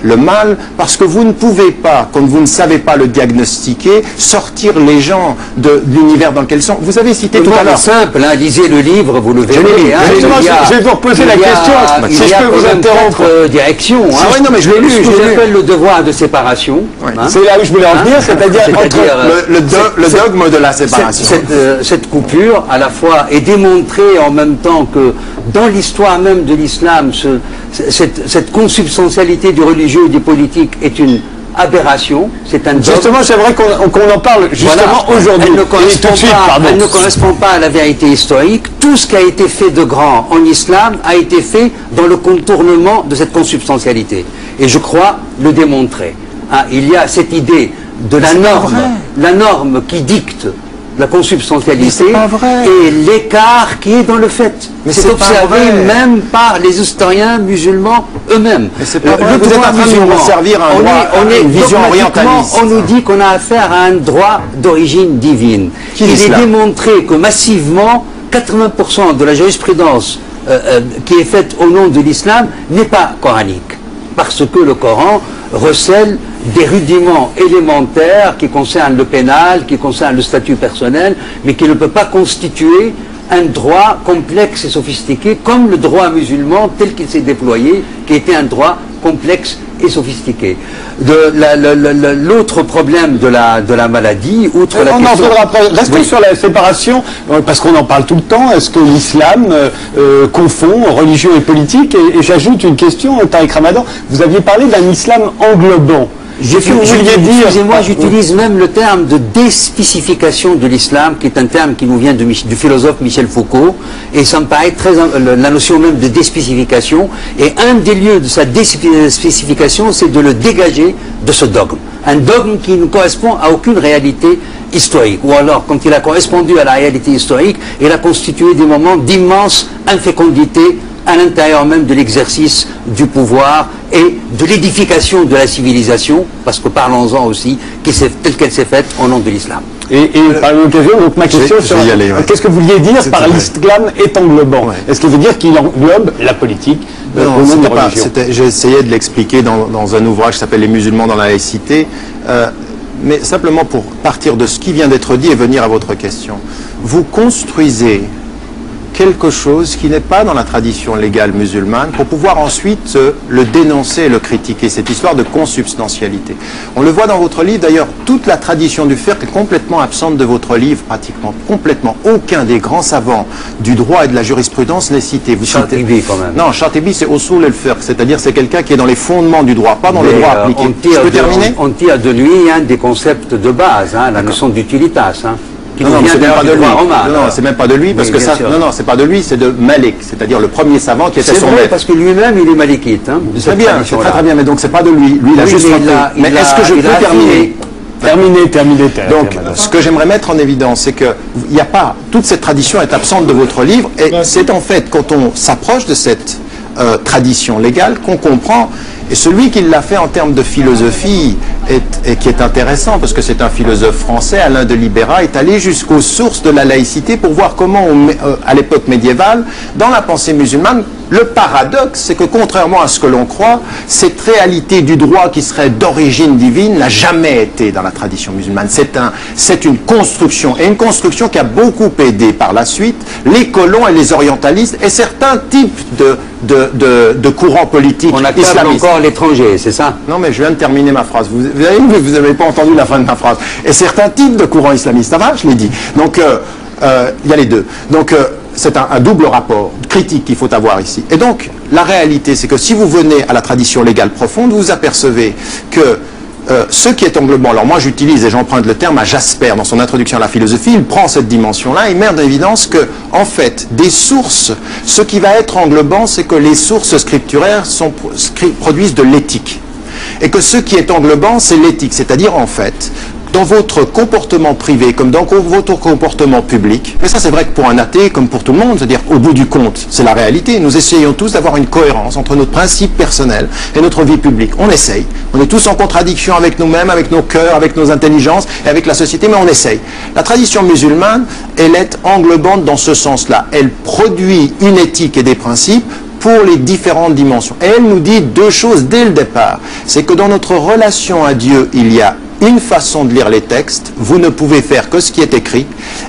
le mal, parce que vous ne pouvez pas, comme vous ne savez pas le diagnostiquer, sortir les gens de l'univers dans lequel ils sont. Vous avez cité tout à l'heure. C'est simple, hein, lisez le livre, vous le verrez. Je vais vous reposer la question, si je peux vous interrompre. Direction. Ah oui, non, mais je l'ai lu. Ce que j'appelle le devoir de séparation. Oui. C'est là où je voulais en venir, c'est-à-dire le dogme de la séparation. Cette coupure, à la fois, est démontrée en même temps que dans l'histoire même de l'islam, cette consubstantialité du religieux et du politique est une aberration, c'est un dogme. Justement, j'aimerais qu'on en parle justement aujourd'hui. Elle ne correspond pas à la vérité historique. Tout ce qui a été fait de grand en islam a été fait dans le contournement de cette consubstantialité. Et je crois le démontrer. Hein, il y a cette idée de la norme qui dicte la consubstantialité et l'écart qui est dans le fait. C'est observé même par les historiens musulmans eux-mêmes. Vous êtes en train de nous servir une vision orientaliste. On nous dit qu'on a affaire à un droit d'origine divine. Il est démontré que massivement, 80% de la jurisprudence qui est faite au nom de l'islam n'est pas coranique. Parce que le Coran recèle des rudiments élémentaires qui concernent le pénal, qui concernent le statut personnel, mais qui ne peut pas constituer un droit complexe et sophistiqué comme le droit musulman tel qu'il s'est déployé, qui était un droit complexe et sophistiqué. L'autre problème de la maladie, outre la question... Restons sur la séparation, parce qu'on en parle tout le temps. Est-ce que l'islam confond religieux et politique? Et j'ajoute une question, Tariq Ramadan. Vous aviez parlé d'un islam englobant. Excusez-moi, j'utilise même le terme de déspécification de l'islam, qui est un terme qui nous vient du philosophe Michel Foucault, et ça me paraît la notion même de déspécification, et un des lieux de sa déspécification, c'est de le dégager de ce dogme. Un dogme qui ne correspond à aucune réalité historique, ou alors, quand il a correspondu à la réalité historique, il a constitué des moments d'immense infécondité à l'intérieur même de l'exercice du pouvoir et de l'édification de la civilisation, parce que parlons-en aussi, telle qu'elle s'est faite au nom de l'islam. Et par l'occasion, donc ma question sur qu'est-ce que vous vouliez dire par l'islam est englobant? Est-ce que vous veut dire qu'il englobe la politique? Non, j'ai essayé de l'expliquer dans un ouvrage qui s'appelle Les musulmans dans la laïcité, mais simplement pour partir de ce qui vient d'être dit et venir à votre question. Vous construisez quelque chose qui n'est pas dans la tradition légale musulmane pour pouvoir ensuite le dénoncer et le critiquer, cette histoire de consubstantialité. On le voit dans votre livre, d'ailleurs, toute la tradition du fiqh est complètement absente de votre livre, pratiquement, complètement. Aucun des grands savants du droit et de la jurisprudence n'est cité. Chatibi, quand même. Non, Chatibi, c'est usul al-fiqh, c'est-à-dire c'est quelqu'un qui est dans les fondements du droit, pas dans le droit appliqué. Je peux terminer ? On tire de lui un des concepts de base, hein, la notion d'utilitas, hein. Non, c'est même pas de lui. Non, c'est même pas de lui, parce que ça. Non, c'est pas de lui, c'est de Malik, c'est-à-dire le premier savant qui était son maître. Parce que lui-même, il est malikite. Hein, très bien, c'est très bien, mais donc c'est pas de lui. Lui, il a juste. Mais est-ce que je peux terminer? Terminé. Donc, ce que j'aimerais mettre en évidence, c'est que il n'y a pas. Toute cette tradition est absente de votre livre, et c'est en fait quand on s'approche de cette tradition légale qu'on comprend. Et celui qui l'a fait en termes de philosophie et qui est intéressant, parce que c'est un philosophe français, Alain de Libera, est allé jusqu'aux sources de la laïcité pour voir comment, à l'époque médiévale, dans la pensée musulmane, le paradoxe, c'est que contrairement à ce que l'on croit, cette réalité du droit qui serait d'origine divine n'a jamais été dans la tradition musulmane. C'est une construction, et une construction qui a beaucoup aidé par la suite les colons et les orientalistes et certains types de courants politiques islamistes. On encore l'étranger, c'est ça? Non, mais je viens de terminer ma phrase. Vous n'avez pas entendu la fin de ma phrase. Et certains types de courants islamistes, ça va, je l'ai dit. Donc, il y a les deux. Donc, c'est un double rapport critique qu'il faut avoir ici. Et donc, la réalité, c'est que si vous venez à la tradition légale profonde, vous apercevez que ce qui est englobant, alors moi j'utilise et j'emprunte le terme à Jasper dans son introduction à la philosophie, il prend cette dimension-là, il met en évidence que, en fait, des sources, ce qui va être englobant, c'est que les sources scripturaires produisent de l'éthique. Et que ce qui est englobant, c'est l'éthique, c'est-à-dire en fait, dans votre comportement privé comme dans votre comportement public, mais ça c'est vrai que pour un athée comme pour tout le monde, c'est-à-dire au bout du compte, c'est la réalité, nous essayons tous d'avoir une cohérence entre notre principe personnel et notre vie publique. On essaye, on est tous en contradiction avec nous-mêmes, avec nos cœurs, avec nos intelligences et avec la société, mais on essaye. La tradition musulmane, elle est englobante dans ce sens-là, elle produit une éthique et des principes pour les différentes dimensions. Et elle nous dit deux choses dès le départ, c'est que dans notre relation à Dieu, il y a une façon de lire les textes, vous ne pouvez faire que ce qui est écrit,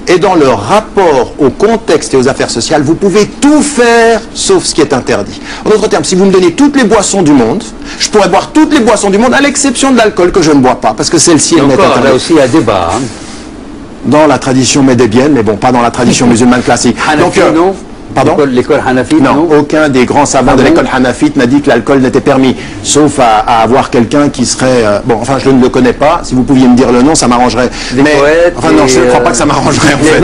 et dans le rapport au contexte et aux affaires sociales, vous pouvez tout faire sauf ce qui est interdit. En d'autres termes, si vous me donnez toutes les boissons du monde, je pourrais boire toutes les boissons du monde, à l'exception de l'alcool que je ne bois pas, parce que celle-ci, elle n'est interdite. Là aussi, il y a débat. Hein. Dans la tradition médébienne, mais bon, pas dans la tradition musulmane classique. Donc, non. Pardon? L'école hanafite, non, aucun des grands savants de l'école hanafite n'a dit que l'alcool n'était permis, sauf à avoir quelqu'un qui serait... bon, enfin, je ne le connais pas. Si vous pouviez me dire le nom, ça m'arrangerait. Mais poètes, enfin, non, je ne crois pas que ça m'arrangerait, en fait.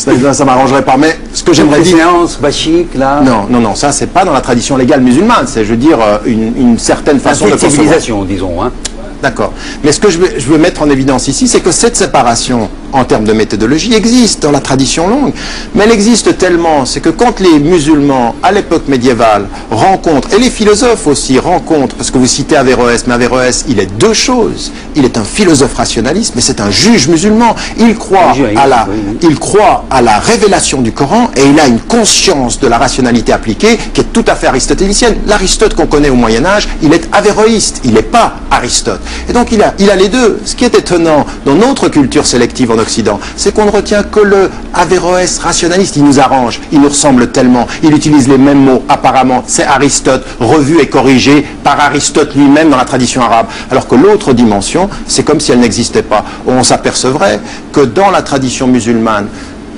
Mais ça m'arrangerait pas. Mais ce que j'aimerais dire... Bachique, là... Non, ça, c'est pas dans la tradition légale musulmane. C'est, je veux dire, une certaine façon de civilisation, disons, hein. D'accord. Mais ce que je veux mettre en évidence ici, c'est que cette séparation, en termes de méthodologie, existe dans la tradition longue. Mais elle existe tellement, c'est que quand les musulmans, à l'époque médiévale, rencontrent, et les philosophes aussi rencontrent, parce que vous citez Averroès, mais Averroès, il est deux choses. Il est un philosophe rationaliste, mais c'est un juge musulman. Il croit à la révélation du Coran, et il a une conscience de la rationalité appliquée qui est tout à fait aristotélicienne. L'Aristote qu'on connaît au Moyen-Âge, il est averroïste, il n'est pas Aristote. Et donc il a les deux. Ce qui est étonnant dans notre culture sélective en Occident, c'est qu'on ne retient que le Averroès rationaliste. Il nous arrange, il nous ressemble tellement, il utilise les mêmes mots, apparemment, c'est Aristote, revu et corrigé par Aristote lui-même dans la tradition arabe. Alors que l'autre dimension, c'est comme si elle n'existait pas. On s'apercevrait que dans la tradition musulmane,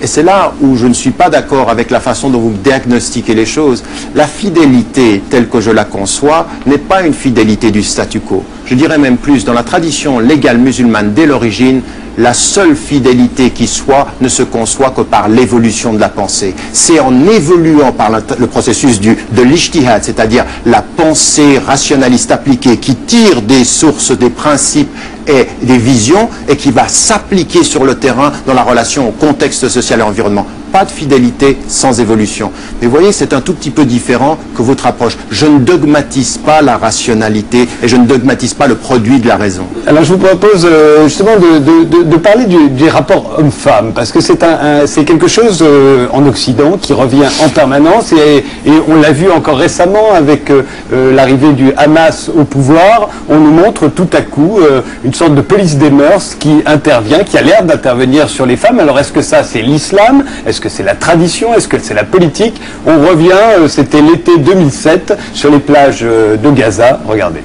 et c'est là où je ne suis pas d'accord avec la façon dont vous diagnostiquez les choses. La fidélité telle que je la conçois n'est pas une fidélité du statu quo. Je dirais même plus, dans la tradition légale musulmane dès l'origine, la seule fidélité qui soit ne se conçoit que par l'évolution de la pensée. C'est en évoluant par le processus de l'ijtihad, c'est-à-dire la pensée rationaliste appliquée qui tire des sources, des principes et des visions et qui va s'appliquer sur le terrain dans la relation au contexte social et environnement. Pas de fidélité sans évolution. Mais vous voyez, c'est un tout petit peu différent que votre approche. Je ne dogmatise pas la rationalité et je ne dogmatise pas le produit de la raison. Alors je vous propose justement de parler du rapport homme-femme, parce que c'est quelque chose en Occident qui revient en permanence et on l'a vu encore récemment avec l'arrivée du Hamas au pouvoir. On nous montre tout à coup une sorte de police des mœurs qui intervient, qui a l'air d'intervenir sur les femmes. Alors est-ce que ça c'est l'islam? Est-ce que c'est la tradition? Est-ce que c'est la politique? On revient, c'était l'été 2007, sur les plages de Gaza. Regardez.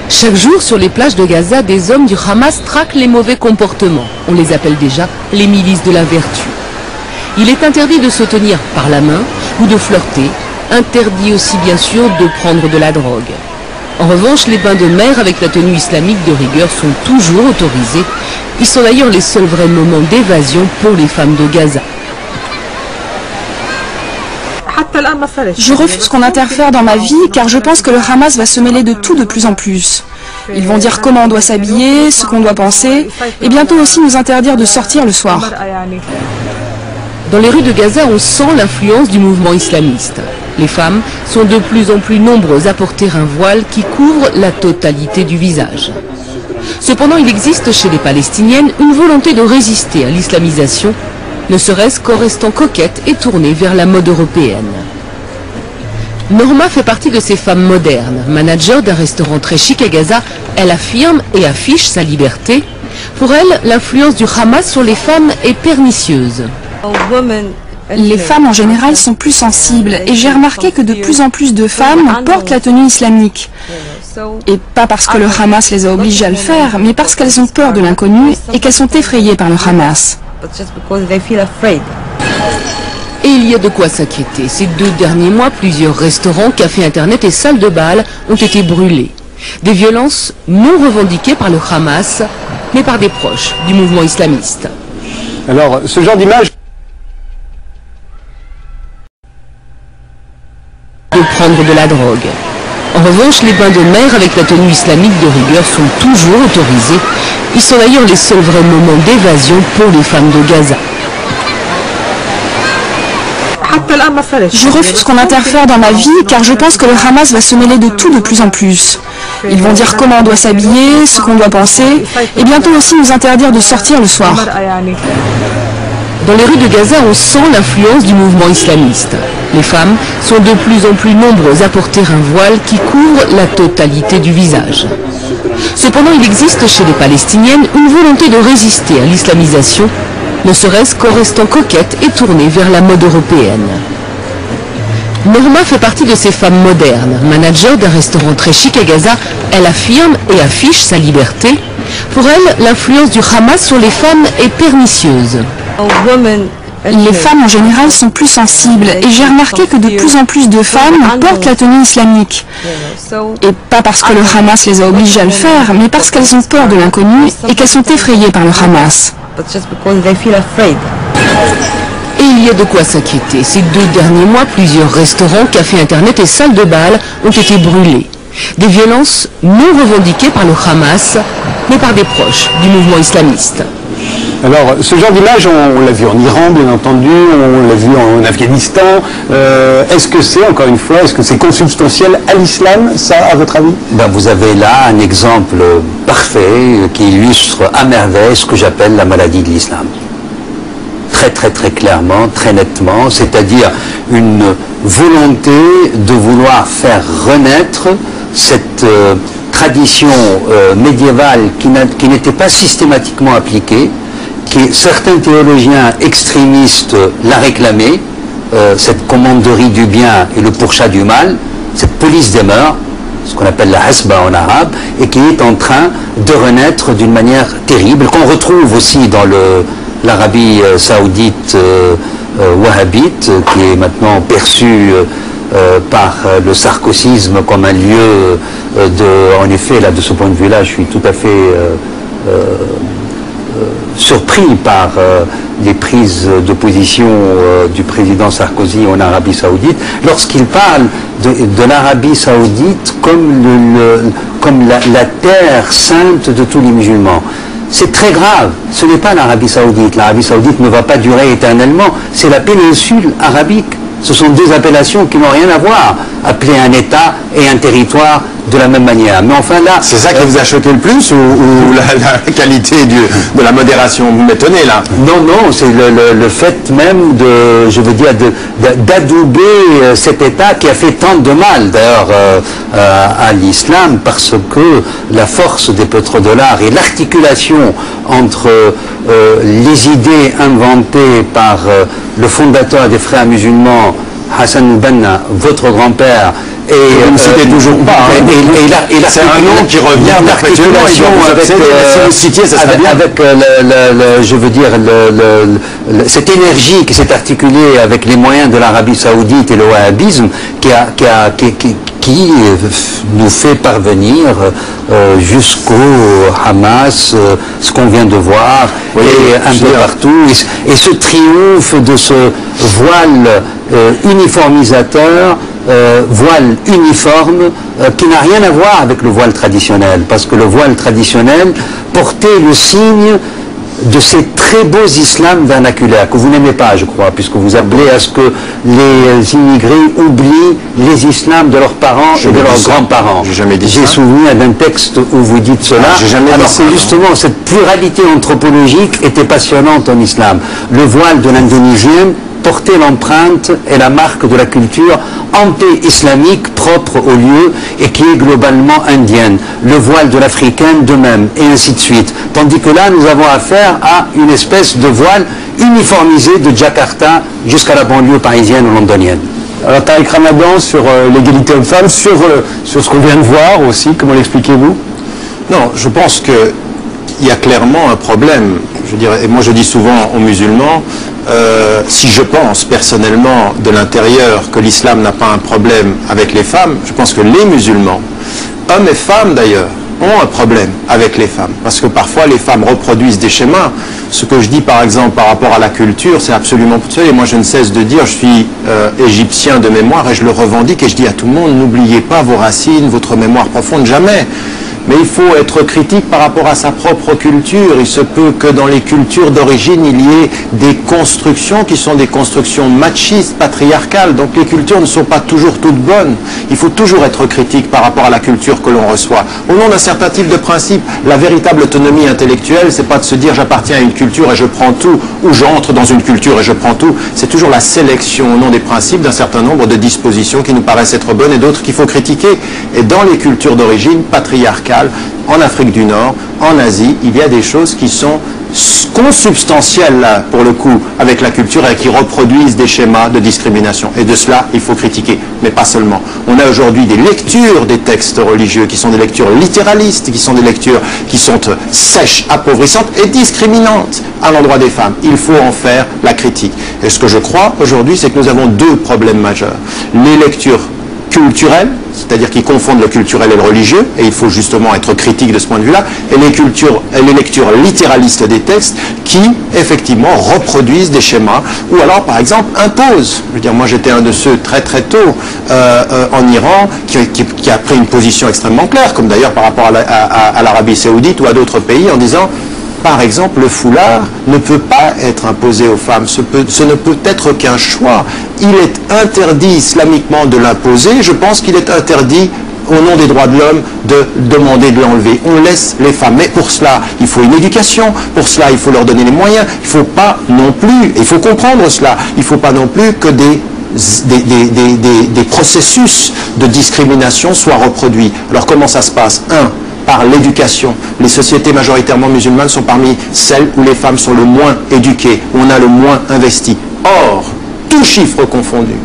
Chaque jour, sur les plages de Gaza, des hommes du Hamas traquent les mauvais comportements. On les appelle déjà les milices de la vertu. Il est interdit de se tenir par la main ou de flirter. Interdit aussi, bien sûr, de prendre de la drogue. En revanche, les bains de mer avec la tenue islamique de rigueur sont toujours autorisés. Ils sont d'ailleurs les seuls vrais moments d'évasion pour les femmes de Gaza. Je refuse qu'on interfère dans ma vie car je pense que le Hamas va se mêler de tout de plus en plus. Ils vont dire comment on doit s'habiller, ce qu'on doit penser et bientôt aussi nous interdire de sortir le soir. Dans les rues de Gaza, on sent l'influence du mouvement islamiste. Les femmes sont de plus en plus nombreuses à porter un voile qui couvre la totalité du visage. Cependant, il existe chez les Palestiniennes une volonté de résister à l'islamisation, ne serait-ce qu'en restant coquette et tournée vers la mode européenne. Norma fait partie de ces femmes modernes. Manager d'un restaurant très chic à Gaza, elle affirme et affiche sa liberté. Pour elle, l'influence du Hamas sur les femmes est pernicieuse. Les femmes en général sont plus sensibles et j'ai remarqué que de plus en plus de femmes portent la tenue islamique. Et pas parce que le Hamas les a obligées à le faire, mais parce qu'elles ont peur de l'inconnu et qu'elles sont effrayées par le Hamas. Et il y a de quoi s'inquiéter. Ces 2 derniers mois, plusieurs restaurants, cafés internet et salles de bal ont été brûlés. Des violences non revendiquées par le Hamas, mais par des proches du mouvement islamiste. Alors, ce genre d'image... de prendre de la drogue. En revanche, les bains de mer avec la tenue islamique de rigueur sont toujours autorisés. Ils sont d'ailleurs les seuls vrais moments d'évasion pour les femmes de Gaza. Je refuse qu'on interfère dans ma vie car je pense que le Hamas va se mêler de tout de plus en plus. Ils vont dire comment on doit s'habiller, ce qu'on doit penser et bientôt aussi nous interdire de sortir le soir. Dans les rues de Gaza, on sent l'influence du mouvement islamiste. Les femmes sont de plus en plus nombreuses à porter un voile qui couvre la totalité du visage. Cependant, il existe chez les Palestiniennes une volonté de résister à l'islamisation, ne serait-ce qu'en restant coquette et tournée vers la mode européenne. Norma fait partie de ces femmes modernes. Manager d'un restaurant très chic à Gaza, elle affirme et affiche sa liberté. Pour elle, l'influence du Hamas sur les femmes est pernicieuse. Les femmes en général sont plus sensibles et j'ai remarqué que de plus en plus de femmes portent la tenue islamique. Et pas parce que le Hamas les a obligées à le faire, mais parce qu'elles ont peur de l'inconnu et qu'elles sont effrayées par le Hamas. Et il y a de quoi s'inquiéter. Ces 2 derniers mois, plusieurs restaurants, cafés internet et salles de bal ont été brûlés. Des violences non revendiquées par le Hamas, mais par des proches du mouvement islamiste. Alors, ce genre d'image, on l'a vu en Iran, bien entendu, on l'a vu en Afghanistan. Est-ce que c'est, encore une fois, est-ce que c'est consubstantiel à l'islam, ça, à votre avis? Vous avez là un exemple parfait qui illustre à merveille ce que j'appelle la maladie de l'islam. Très clairement, très nettement, c'est-à-dire une volonté de vouloir faire renaître cette tradition médiévale qui n'était pas systématiquement appliquée, certains théologiens extrémistes la réclamaient, cette commanderie du bien et le pourchat du mal, cette police des mœurs, ce qu'on appelle la hasba en arabe, et qui est en train de renaître d'une manière terrible, qu'on retrouve aussi dans l'Arabie saoudite wahhabite, qui est maintenant perçue par le sarkozysme comme un lieu en effet, là, de ce point de vue-là, je suis tout à fait surpris par les prises de position du président Sarkozy en Arabie saoudite, lorsqu'il parle de l'Arabie saoudite comme la terre sainte de tous les musulmans. C'est très grave, ce n'est pas l'Arabie saoudite. L'Arabie saoudite ne va pas durer éternellement, c'est la péninsule arabique. Ce sont 2 appellations qui n'ont rien à voir, appeler un État et un territoire de la même manière. Mais enfin là... C'est ça qui vous a choqué le plus ou la qualité de la modération? Vous m'étonnez là. Non, c'est le fait même d'adouber cet État qui a fait tant de mal d'ailleurs à l'islam, parce que la force des pétrodollars et l'articulation entre les idées inventées par le fondateur des frères musulmans, Hassan al-Banna, votre grand-père, et vous ne citez toujours pas. C'est un nom qui revient l'articulation avec je veux dire cette énergie qui s'est articulée avec les moyens de l'Arabie saoudite et le wahhabisme qui nous fait parvenir jusqu'au Hamas, ce qu'on vient de voir, et un peu partout. Et ce triomphe de ce voile uniformisateur, voile uniforme, qui n'a rien à voir avec le voile traditionnel, parce que le voile traditionnel portait le signe de ces très beaux islams vernaculaires que vous n'aimez pas, je crois, puisque vous appelez à ce que les immigrés oublient les islams de leurs parents et de leurs grands-parents. J'ai souvenir d'un texte où vous dites cela. Alors c'est justement cette pluralité anthropologique était passionnante en islam. Le voile de l'Indonésien portait l'empreinte et la marque de la culture anté-islamique propre au lieu et qui est globalement indienne. Le voile de l'africaine de même, et ainsi de suite. Tandis que là, nous avons affaire à une espèce de voile uniformisé de Jakarta jusqu'à la banlieue parisienne ou londonienne. Alors Tariq Ramadan, sur l'égalité homme-femme, sur ce qu'on vient de voir aussi, comment l'expliquez-vous? Non, je pense qu'il y a clairement un problème. Je dirais, et moi je dis souvent aux musulmans, si je pense personnellement de l'intérieur que l'islam n'a pas un problème avec les femmes, je pense que les musulmans, hommes et femmes d'ailleurs, ont un problème avec les femmes. Parce que parfois, les femmes reproduisent des schémas. Ce que je dis, par exemple, par rapport à la culture, c'est absolument pour ça. Et moi, je ne cesse de dire, je suis égyptien de mémoire et je le revendique et je dis à tout le monde, n'oubliez pas vos racines, votre mémoire profonde, jamais. Mais il faut être critique par rapport à sa propre culture. Il se peut que dans les cultures d'origine, il y ait des constructions qui sont des constructions machistes, patriarcales. Donc les cultures ne sont pas toujours toutes bonnes. Il faut toujours être critique par rapport à la culture que l'on reçoit. Au nom d'un certain type de principe, la véritable autonomie intellectuelle, c'est pas de se dire j'appartiens à une culture et je prends tout, ou j'entre dans une culture et je prends tout. C'est toujours la sélection au nom des principes d'un certain nombre de dispositions qui nous paraissent être bonnes et d'autres qu'il faut critiquer. Et dans les cultures d'origine patriarcales, en Afrique du Nord, en Asie, il y a des choses qui sont consubstantielles, là, pour le coup, avec la culture et qui reproduisent des schémas de discrimination. Et de cela, il faut critiquer, mais pas seulement. On a aujourd'hui des lectures des textes religieux qui sont des lectures littéralistes, qui sont des lectures qui sont sèches, appauvissantes et discriminantes à l'endroit des femmes. Il faut en faire la critique. Et ce que je crois aujourd'hui, c'est que nous avons deux problèmes majeurs. Les lectures culturelles, c'est-à-dire qui confondent le culturel et le religieux, et il faut justement être critique de ce point de vue-là, et les lectures littéralistes des textes qui, effectivement, reproduisent des schémas, ou alors, par exemple, imposent. Je veux dire, moi j'étais un de ceux très très tôt en Iran qui a pris une position extrêmement claire, comme d'ailleurs par rapport à l'Arabie Saoudite ou à d'autres pays, en disant par exemple, le foulard ne peut pas être imposé aux femmes, ce ne peut être qu'un choix. Il est interdit islamiquement de l'imposer, je pense qu'il est interdit au nom des droits de l'homme de demander de l'enlever. On laisse les femmes, mais pour cela, il faut une éducation, pour cela, il faut leur donner les moyens, il ne faut pas non plus, il faut comprendre cela, il ne faut pas non plus que des processus de discrimination soient reproduits. Alors comment ça se passe? Par l'éducation. Les sociétés majoritairement musulmanes sont parmi celles où les femmes sont le moins éduquées, où on a le moins investi. Or, tout chiffre confondu,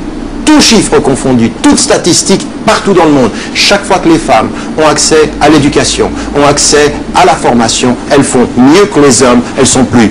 toute statistique partout dans le monde, chaque fois que les femmes ont accès à l'éducation, ont accès à la formation, elles font mieux que les hommes, elles sont plus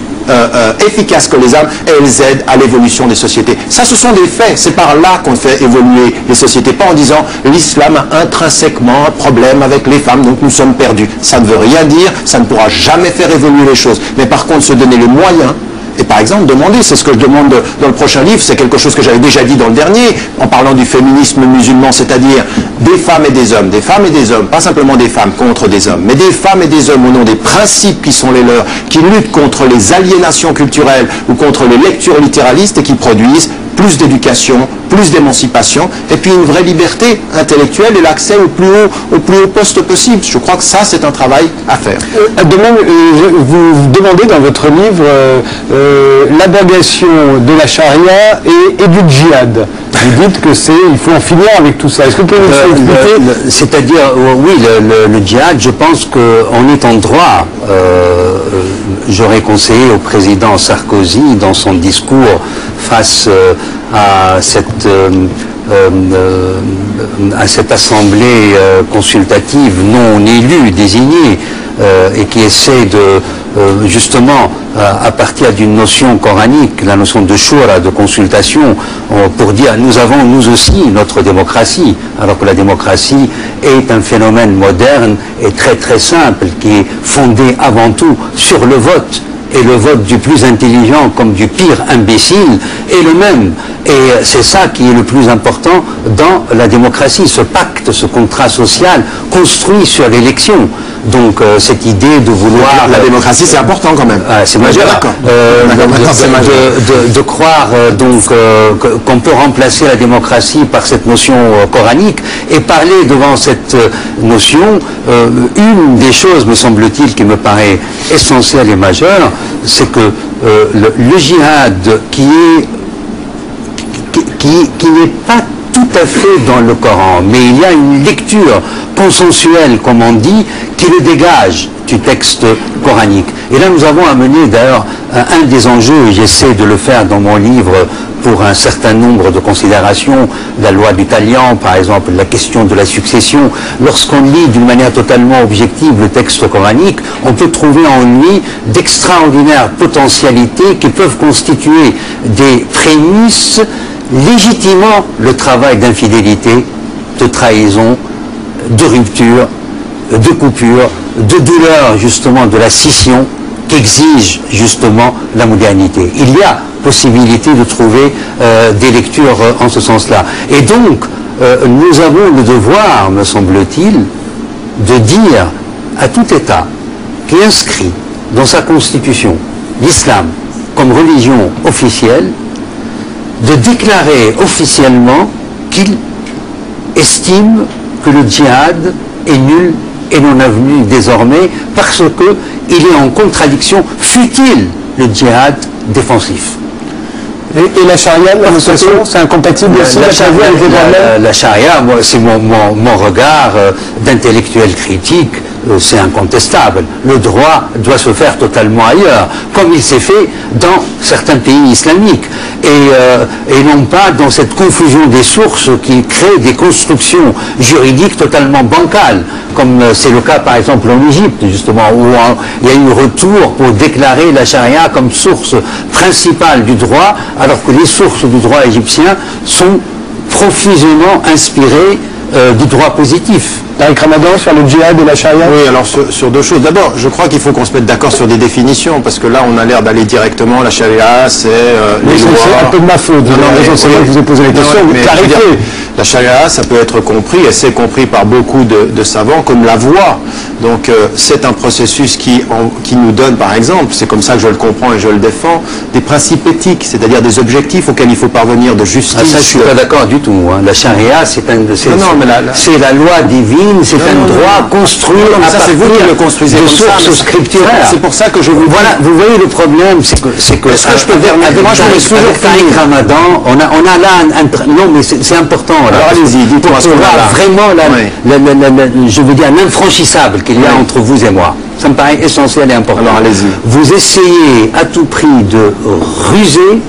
efficaces que les hommes et elles aident à l'évolution des sociétés. Ça, ce sont des faits. C'est par là qu'on fait évoluer les sociétés. Pas en disant l'islam a intrinsèquement un problème avec les femmes, donc nous sommes perdus. Ça ne veut rien dire, ça ne pourra jamais faire évoluer les choses. Mais par contre, se donner les moyens. Et par exemple, demander, c'est ce que je demande dans le prochain livre, c'est quelque chose que j'avais déjà dit dans le dernier, en parlant du féminisme musulman, c'est-à-dire des femmes et des hommes, pas simplement des femmes contre des hommes, mais des femmes et des hommes au nom des principes qui sont les leurs, qui luttent contre les aliénations culturelles ou contre les lectures littéralistes et qui produisent plus d'éducation, plus d'émancipation, et puis une vraie liberté intellectuelle et l'accès au plus haut poste possible. Je crois que ça, c'est un travail à faire. De même, vous demandez dans votre livre l'abrogation de la charia et du djihad. Vous dites que il faut en finir avec tout ça. Est-ce que vous pouvez nous expliquer? C'est-à-dire, oui, le djihad, je pense qu'on est en droit. J'aurais conseillé au président Sarkozy, dans son discours face à cette assemblée consultative non élue, désignée, et qui essaie de, justement, à partir d'une notion coranique, la notion de shura, de consultation, pour dire nous avons nous aussi notre démocratie, alors que la démocratie est un phénomène moderne et très très simple, qui est fondé avant tout sur le vote. Et le vote du plus intelligent comme du pire imbécile est le même. Et c'est ça qui est le plus important dans la démocratie, ce pacte, ce contrat social construit sur l'élection. Donc cette idée de vouloir... La démocratie, c'est important quand même. C'est majeur. De croire donc qu'on peut remplacer la démocratie par cette notion coranique et parler devant cette notion, une des choses, me semble-t-il, qui me paraît essentielle et majeure, c'est que le djihad qui n'est pas tout à fait dans le Coran, mais il y a une lecture consensuelle, comme on dit, qui le dégage du texte coranique. Et là, nous avons amené d'ailleurs un des enjeux, et j'essaie de le faire dans mon livre pour un certain nombre de considérations, la loi du talion, par exemple, la question de la succession. Lorsqu'on lit d'une manière totalement objective le texte coranique, on peut trouver en lui d'extraordinaires potentialités qui peuvent constituer des prémices légitimant le travail d'infidélité, de trahison, de rupture de coupure, de douleur justement de la scission qu'exige justement la modernité. Il y a possibilité de trouver des lectures en ce sens-là. Et donc, nous avons le devoir, me semble-t-il, de dire à tout État qui inscrit dans sa constitution l'islam comme religion officielle, de déclarer officiellement qu'il estime que le djihad est nul et non avenu désormais parce qu'il est en contradiction, fût-il le djihad défensif. Et la charia, c'est incompatible aussi la charia, moi, c'est mon regard d'intellectuel critique, c'est incontestable. Le droit doit se faire totalement ailleurs, comme il s'est fait dans certains pays islamiques, et non pas dans cette confusion des sources qui crée des constructions juridiques totalement bancales, comme c'est le cas par exemple en Égypte, justement, où il y a eu retour pour déclarer la charia comme source principale du droit, alors que les sources du droit égyptien sont profusément inspirées du droit positif. Tariq Ramadan, sur le djihad et la charia? Oui, alors sur deux choses. D'abord, je crois qu'il faut qu'on se mette d'accord sur des définitions, parce que là, on a l'air d'aller directement. La charia, c'est les lois. C'est un peu de ma faute. C'est moi qui vous ai posé la question. Mais la charia, ça peut être compris, et c'est compris par beaucoup de savants, comme la voie. Donc, c'est un processus qui nous donne, par exemple, c'est comme ça que je le comprends et je le défends, des principes éthiques, c'est-à-dire des objectifs auxquels il faut parvenir de justice. Ah, ça, je suis pas d'accord du tout. Hein. La charia, c'est la loi divine. C'est un droit construit à partir de sources scripturaires. C'est pour ça que je vous voilà, vous voyez le problème, c'est que est-ce que je peux dire moi je me souviens Tariq Ramadan, on a là non mais c'est important là. Alors allez-y, dites-moi ce qu'on a là. Vraiment je veux dire l'infranchissable qu'il y a entre vous et moi. Ça me paraît essentiel et important. Alors allez-y. Vous essayez à tout prix de ruser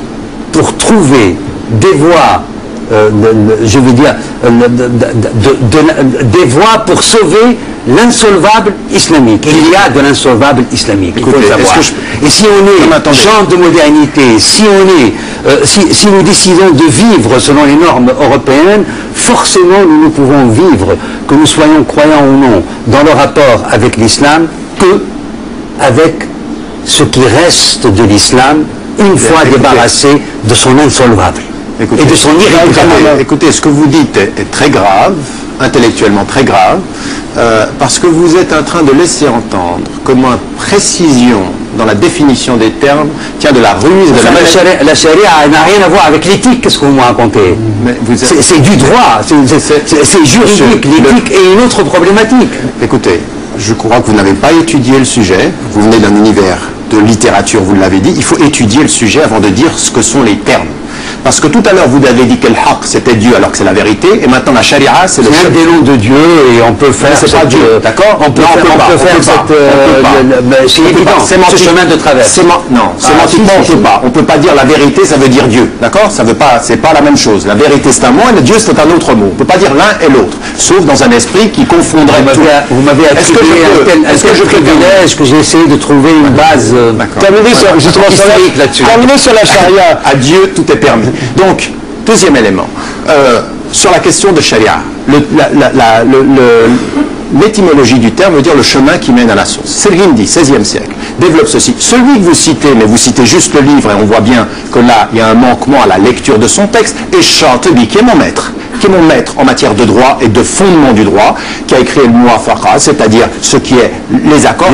pour trouver des voies je veux dire, des voies pour sauver l'insolvable islamique. Il y a de l'insolvable islamique, il faut le savoir. Et si on est champ de modernité, si nous décidons de vivre selon les normes européennes, forcément nous ne pouvons vivre, que nous soyons croyants ou non, dans le rapport avec l'islam, que avec ce qui reste de l'islam, une fois débarrassé de son insolvable. Écoutez, et de son irrécupérable. Écoutez, ce que vous dites est très grave, intellectuellement très grave, parce que vous êtes en train de laisser entendre comment précision dans la définition des termes tient de la ruse. La charia n'a rien à voir avec l'éthique, qu'est-ce que vous me racontez? C'est du droit, c'est juridique, l'éthique est une autre problématique. Écoutez, je crois que vous n'avez pas étudié le sujet, vous venez d'un univers de littérature, vous l'avez dit, il faut étudier le sujet avant de dire ce que sont les termes. Parce que tout à l'heure, vous avez dit que le haqq, c'était Dieu, alors que c'est la vérité, et maintenant la charia, c'est le un des noms de Dieu, et on peut faire... C'est pas Dieu, d'accord? On peut faire c'est évident, ce chemin de traverse. Non, sémantiquement, on peut pas. On peut pas dire la vérité, ça veut dire Dieu, d'accord? Ça veut pas, c'est pas la même chose. La vérité, c'est un mot, et le Dieu, c'est un autre mot. On peut pas dire l'un et l'autre, sauf dans un esprit qui confondrait tout. Vous m'avez attribué un tel privilège que j'ai essayé de trouver une base historique là-dessus. Terminé sur la charia. À Dieu, tout est permis. Donc, deuxième élément, sur la question de charia, l'étymologie du terme veut dire le chemin qui mène à la source. C'est le Hindi, 16e siècle, développe ceci. Celui que vous citez, mais vous citez juste le livre, et on voit bien que là, il y a un manquement à la lecture de son texte, et Shatibi, qui est mon maître en matière de droit et de fondement du droit, qui a écrit le Muwafaqa, c'est-à-dire ce qui est les accords,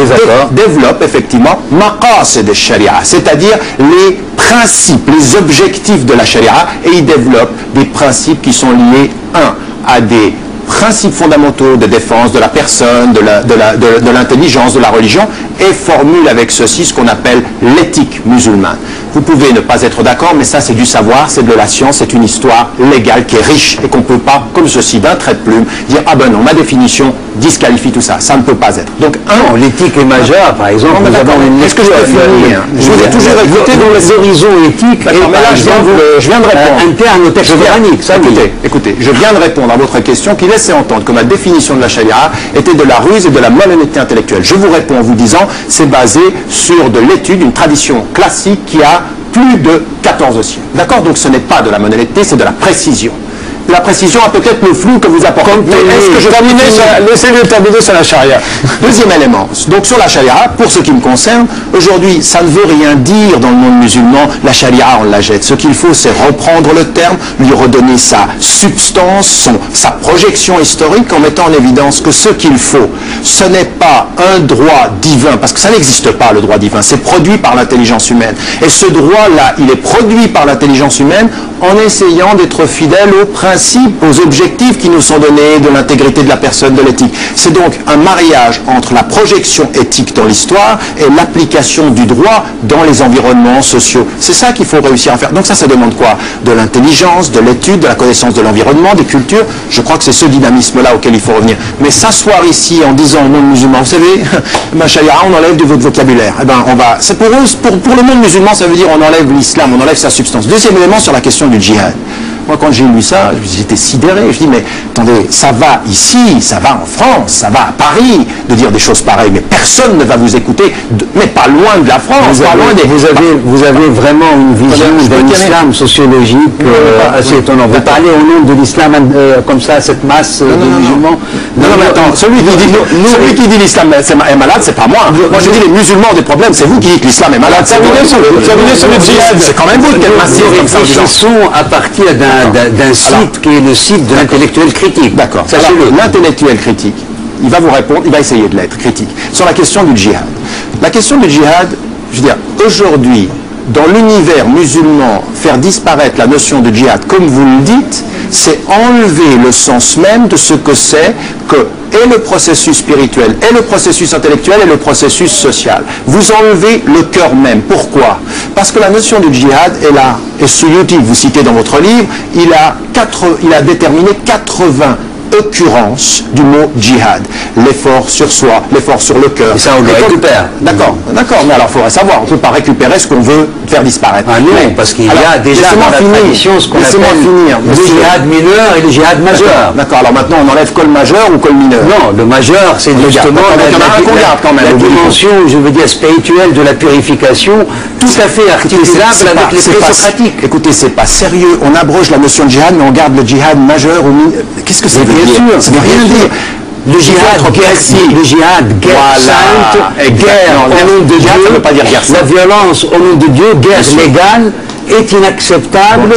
développe effectivement maqasid de sharia, c'est-à-dire les principes, les objectifs de la sharia, et il développe des principes qui sont liés, à des principes fondamentaux de défense de la personne, de l'intelligence, de la religion, et formule avec ceci ce qu'on appelle l'éthique musulmane. Vous pouvez ne pas être d'accord, mais ça c'est du savoir, c'est de la science, c'est une histoire légale qui est riche et qu'on ne peut pas, comme ceci, d'un trait de plume, dire « Ah ben non, ma définition disqualifie tout ça ». Ça ne peut pas être. Donc, l'éthique est majeure, par exemple. Est-ce que je peux finir? Je vous ai toujours écouté dans les horizons éthiques, mais là je viens de répondre. Interne au texte coranique. Écoutez, je viens de répondre à votre question qui laissait entendre que ma définition de la charia était de la ruse et de la malhonnêteté intellectuelle. Je vous réponds en vous disant, c'est basé sur de l'étude, une tradition classique qui a plus de 14 siècles. D'accord? Donc ce n'est pas de la malhonnêteté, c'est de la précision. la précision a peut-être le flou que vous apportez. Laissez-le terminer sur la charia. Deuxième élément, donc sur la charia, pour ce qui me concerne, aujourd'hui, ça ne veut rien dire dans le monde musulman, la charia, on la jette. Ce qu'il faut, c'est reprendre le terme, lui redonner sa substance, sa projection historique, en mettant en évidence que ce qu'il faut, ce n'est pas un droit divin, parce que ça n'existe pas, le droit divin, c'est produit par l'intelligence humaine. Et ce droit-là, il est produit par l'intelligence humaine en essayant d'être fidèle aux principes, aux objectifs qui nous sont donnés, de l'intégrité de la personne, de l'éthique. C'est donc un mariage entre la projection éthique dans l'histoire et l'application du droit dans les environnements sociaux. C'est ça qu'il faut réussir à faire. Donc ça demande quoi? De l'intelligence, de l'étude, de la connaissance de l'environnement, des cultures. Je crois que c'est ce dynamisme-là auquel il faut revenir. Mais s'asseoir ici en disant au monde musulman, vous savez, ma charia, on enlève de votre vocabulaire. Eh ben, on va. C'est pour eux, pour le monde musulman, ça veut dire on enlève l'islam, on enlève sa substance. Deuxième élément sur la question du djihad. Moi, quand j'ai lu ça, j'étais sidéré. Je dis, mais attendez, ça va ici, ça va en France, ça va à Paris, de dire des choses pareilles, mais personne ne va vous écouter, mais pas loin de la France, vous avez vraiment une vision d'un islam sociologique assez étonnant. Vous parlez au nom de l'islam comme ça, cette masse de musulmans. Non, mais attends, celui qui dit l'islam est malade, c'est pas moi. Moi, je dis les musulmans ont des problèmes, c'est vous qui dites que l'islam est malade. C'est quand même vous qui êtes massif comme ça. Ils sont à partir d'un site qui est le site de l'intellectuel critique. D'accord. L'intellectuel critique, il va vous répondre, il va essayer de l'être critique. Sur la question du djihad. La question du djihad, je veux dire, aujourd'hui, dans l'univers musulman, faire disparaître la notion de djihad, comme vous le dites, c'est enlever le sens même de ce que c'est que et le processus spirituel, et le processus intellectuel, et le processus social. Vous enlevez le cœur même. Pourquoi? Parce que la notion du djihad est là. Et Suyuti, vous citez dans votre livre, il a déterminé 80 occurrences du mot djihad. L'effort sur soi, l'effort sur le cœur. Et ça, on le récupère. D'accord, mais alors il faudrait savoir, on ne peut pas récupérer ce qu'on veut faire disparaître. Ah non, parce qu'il y a déjà dans la tradition ce qu'on appelle le djihad mineur et le djihad majeur. D'accord, alors maintenant on enlève que le majeur ou que le mineur? Non, le majeur, c'est justement la dimension, je veux dire, spirituelle de la purification, tout à fait articulable avec les présocratiques. Écoutez, c'est pas sérieux, on abroge la notion de djihad, mais on garde le djihad majeur ou mineur. Qu'est-ce que ça veut dire? Bien sûr, ça veut rien dire. Le djihad, guerre sainte, guerre au nom de Dieu, ça veut pas dire guerre sainte. La violence au nom de Dieu, guerre légale, est inacceptable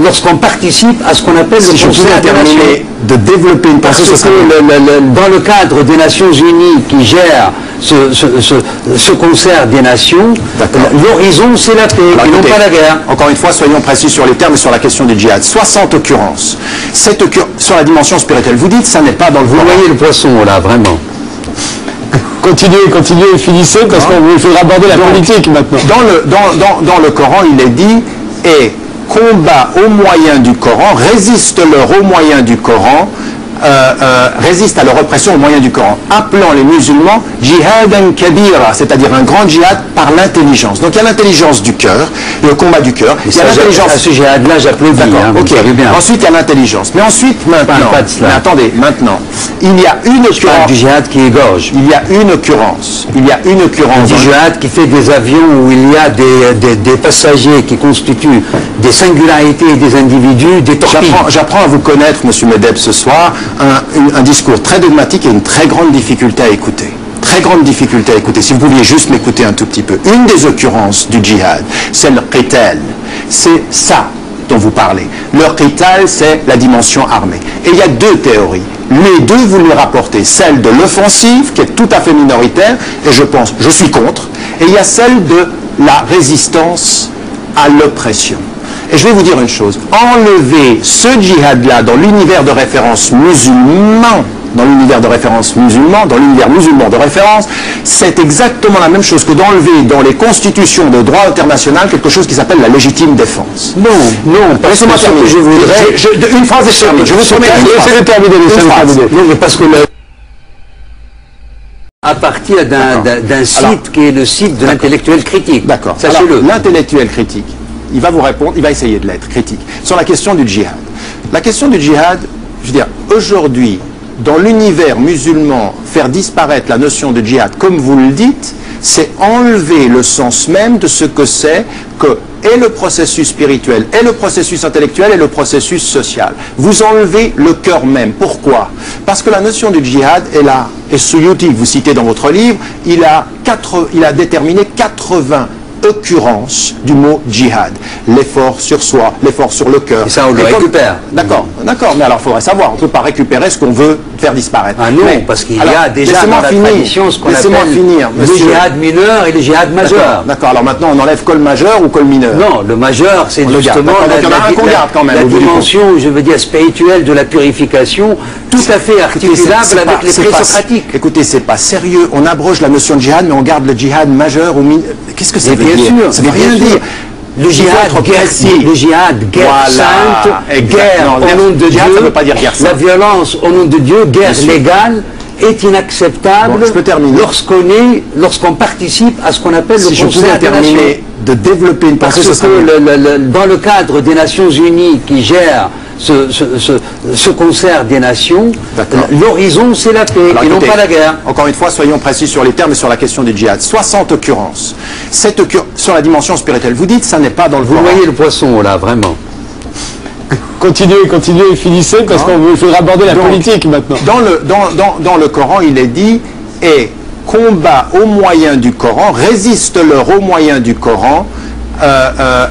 lorsqu'on participe à ce qu'on appelle le concert des nations. De développer une pensée, parce que dans le cadre des Nations Unies qui gèrent ce concert des nations, l'horizon c'est la paix et non pas la guerre. Encore une fois, soyons précis sur les termes et sur la question du djihad. 60 occurrences. Sur la dimension spirituelle, vous dites ça n'est pas dans le Coran. Vous voyez le poisson là, vraiment. Continuez, finissez, parce qu'il faudra aborder la politique maintenant. Dans le Coran, il est dit, et combat au moyen du Coran, résiste-leur au moyen du Coran, résiste à leur oppression au moyen du Coran, appelant les musulmans jihadan kabira, c'est-à-dire un grand djihad par l'intelligence. Donc il y a l'intelligence du cœur, le combat du cœur. Il y a l'intelligence. À ce djihad-là, j'applaudis. Ensuite, il y a l'intelligence. Mais ensuite, maintenant, mais attendez, maintenant, il y a une occurrence. Du djihad qui égorge. Il y a une occurrence. Du djihad qui fait des avions où il y a des passagers qui constituent des singularités et des individus, des torpilles. J'apprends à vous connaître, Monsieur Medeb, ce soir. Un discours très dogmatique et une très grande difficulté à écouter. Très grande difficulté à écouter. Si vous pouviez juste m'écouter un tout petit peu. Une des occurrences du djihad, c'est le qital. C'est ça dont vous parlez. Le qital, c'est la dimension armée. Et il y a deux théories. Les deux, vous les rapportez. Celle de l'offensive, qui est tout à fait minoritaire, et je suis contre. Et il y a celle de la résistance à l'oppression. Et je vais vous dire une chose, enlever ce djihad-là dans l'univers de référence musulman, dans l'univers musulman de référence, c'est exactement la même chose que d'enlever dans les constitutions de droit international quelque chose qui s'appelle la légitime défense. Non, laissez-moi terminer. Je voudrais... Une phrase et je termine. Je vous promets laissez-le terminer. Non, mais parce que à partir d'un site qui est le site de l'intellectuel critique. D'accord. Sachez-le. L'intellectuel critique, il va vous répondre, il va essayer de l'être critique, sur la question du djihad. La question du djihad, je veux dire, aujourd'hui, dans l'univers musulman, faire disparaître la notion de djihad, comme vous le dites, c'est enlever le sens même de ce que c'est que et le processus spirituel, et le processus intellectuel, et le processus social. Vous enlevez le cœur même. Pourquoi? Parce que la notion du djihad est là. Et Suyuti, vous citez dans votre livre, il a déterminé 80 occurrences du mot djihad. L'effort sur soi, l'effort sur le cœur. Et ça, on le récupère. D'accord, mais alors il faudrait savoir, on ne peut pas récupérer ce qu'on veut faire disparaître. Ah non, parce qu'il y a déjà dans la tradition ce qu'on appelle le djihad mineur et le djihad majeur. D'accord, alors maintenant on enlève col majeur ou col mineur? Non, le majeur, c'est justement la dimension, je veux dire, spirituelle de la purification, tout à fait articulable avec les présocratiques. Écoutez, c'est pas sérieux, on abroge la notion de djihad, mais on garde le djihad majeur ou mineur. Qu'est-ce que ça veut dire? Bien sûr, ça veut rien dire. Le djihad, guerre sainte, guerre au nom de Dieu, ça veut pas dire guerre sainte. La violence au nom de Dieu, guerre légale, est inacceptable lorsqu'on participe à ce qu'on appelle le concert des nations. De développer une pensée, parce que dans le cadre des Nations Unies qui gèrent ce concert des nations, l'horizon c'est la paix et non pas la guerre. Encore une fois, soyons précis sur les termes et sur la question du djihad. 60 occurrences. Sur la dimension spirituelle. Vous dites ça n'est pas dans le Coran. Vous voyez le poisson là, vraiment. Continuez, finissez, parce qu'il faudra aborder la politique maintenant. Dans le Coran, il est dit « Et combat au moyen du Coran, résiste-leur au moyen du Coran,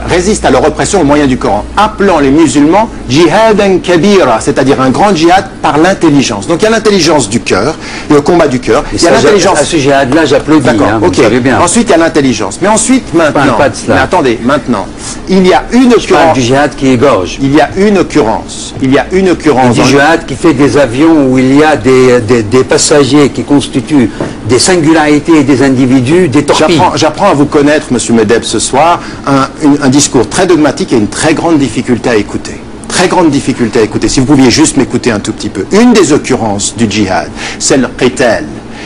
résiste à leur oppression au moyen du Coran, appelant les musulmans jihadan kabira, c'est-à-dire un grand djihad par l'intelligence. » Donc il y a l'intelligence du cœur, le combat du cœur. Il y a l'intelligence. À ce djihad-là, j'applaudis. D'accord, hein, ok. Ensuite, il y a l'intelligence. Mais ensuite, maintenant. Mais attendez, maintenant, il y a une occurrence. Du djihad qui égorge. Il y a une occurrence. Il y a une occurrence. Du djihad qui fait des avions où il y a des passagers qui constituent des singularités et des individus, des torpilles. J'apprends à vous connaître, Monsieur Medeb, ce soir. Un discours très dogmatique et une très grande difficulté à écouter. Très grande difficulté à écouter. Si vous pouviez juste m'écouter un tout petit peu. Une des occurrences du djihad, c'est le qital.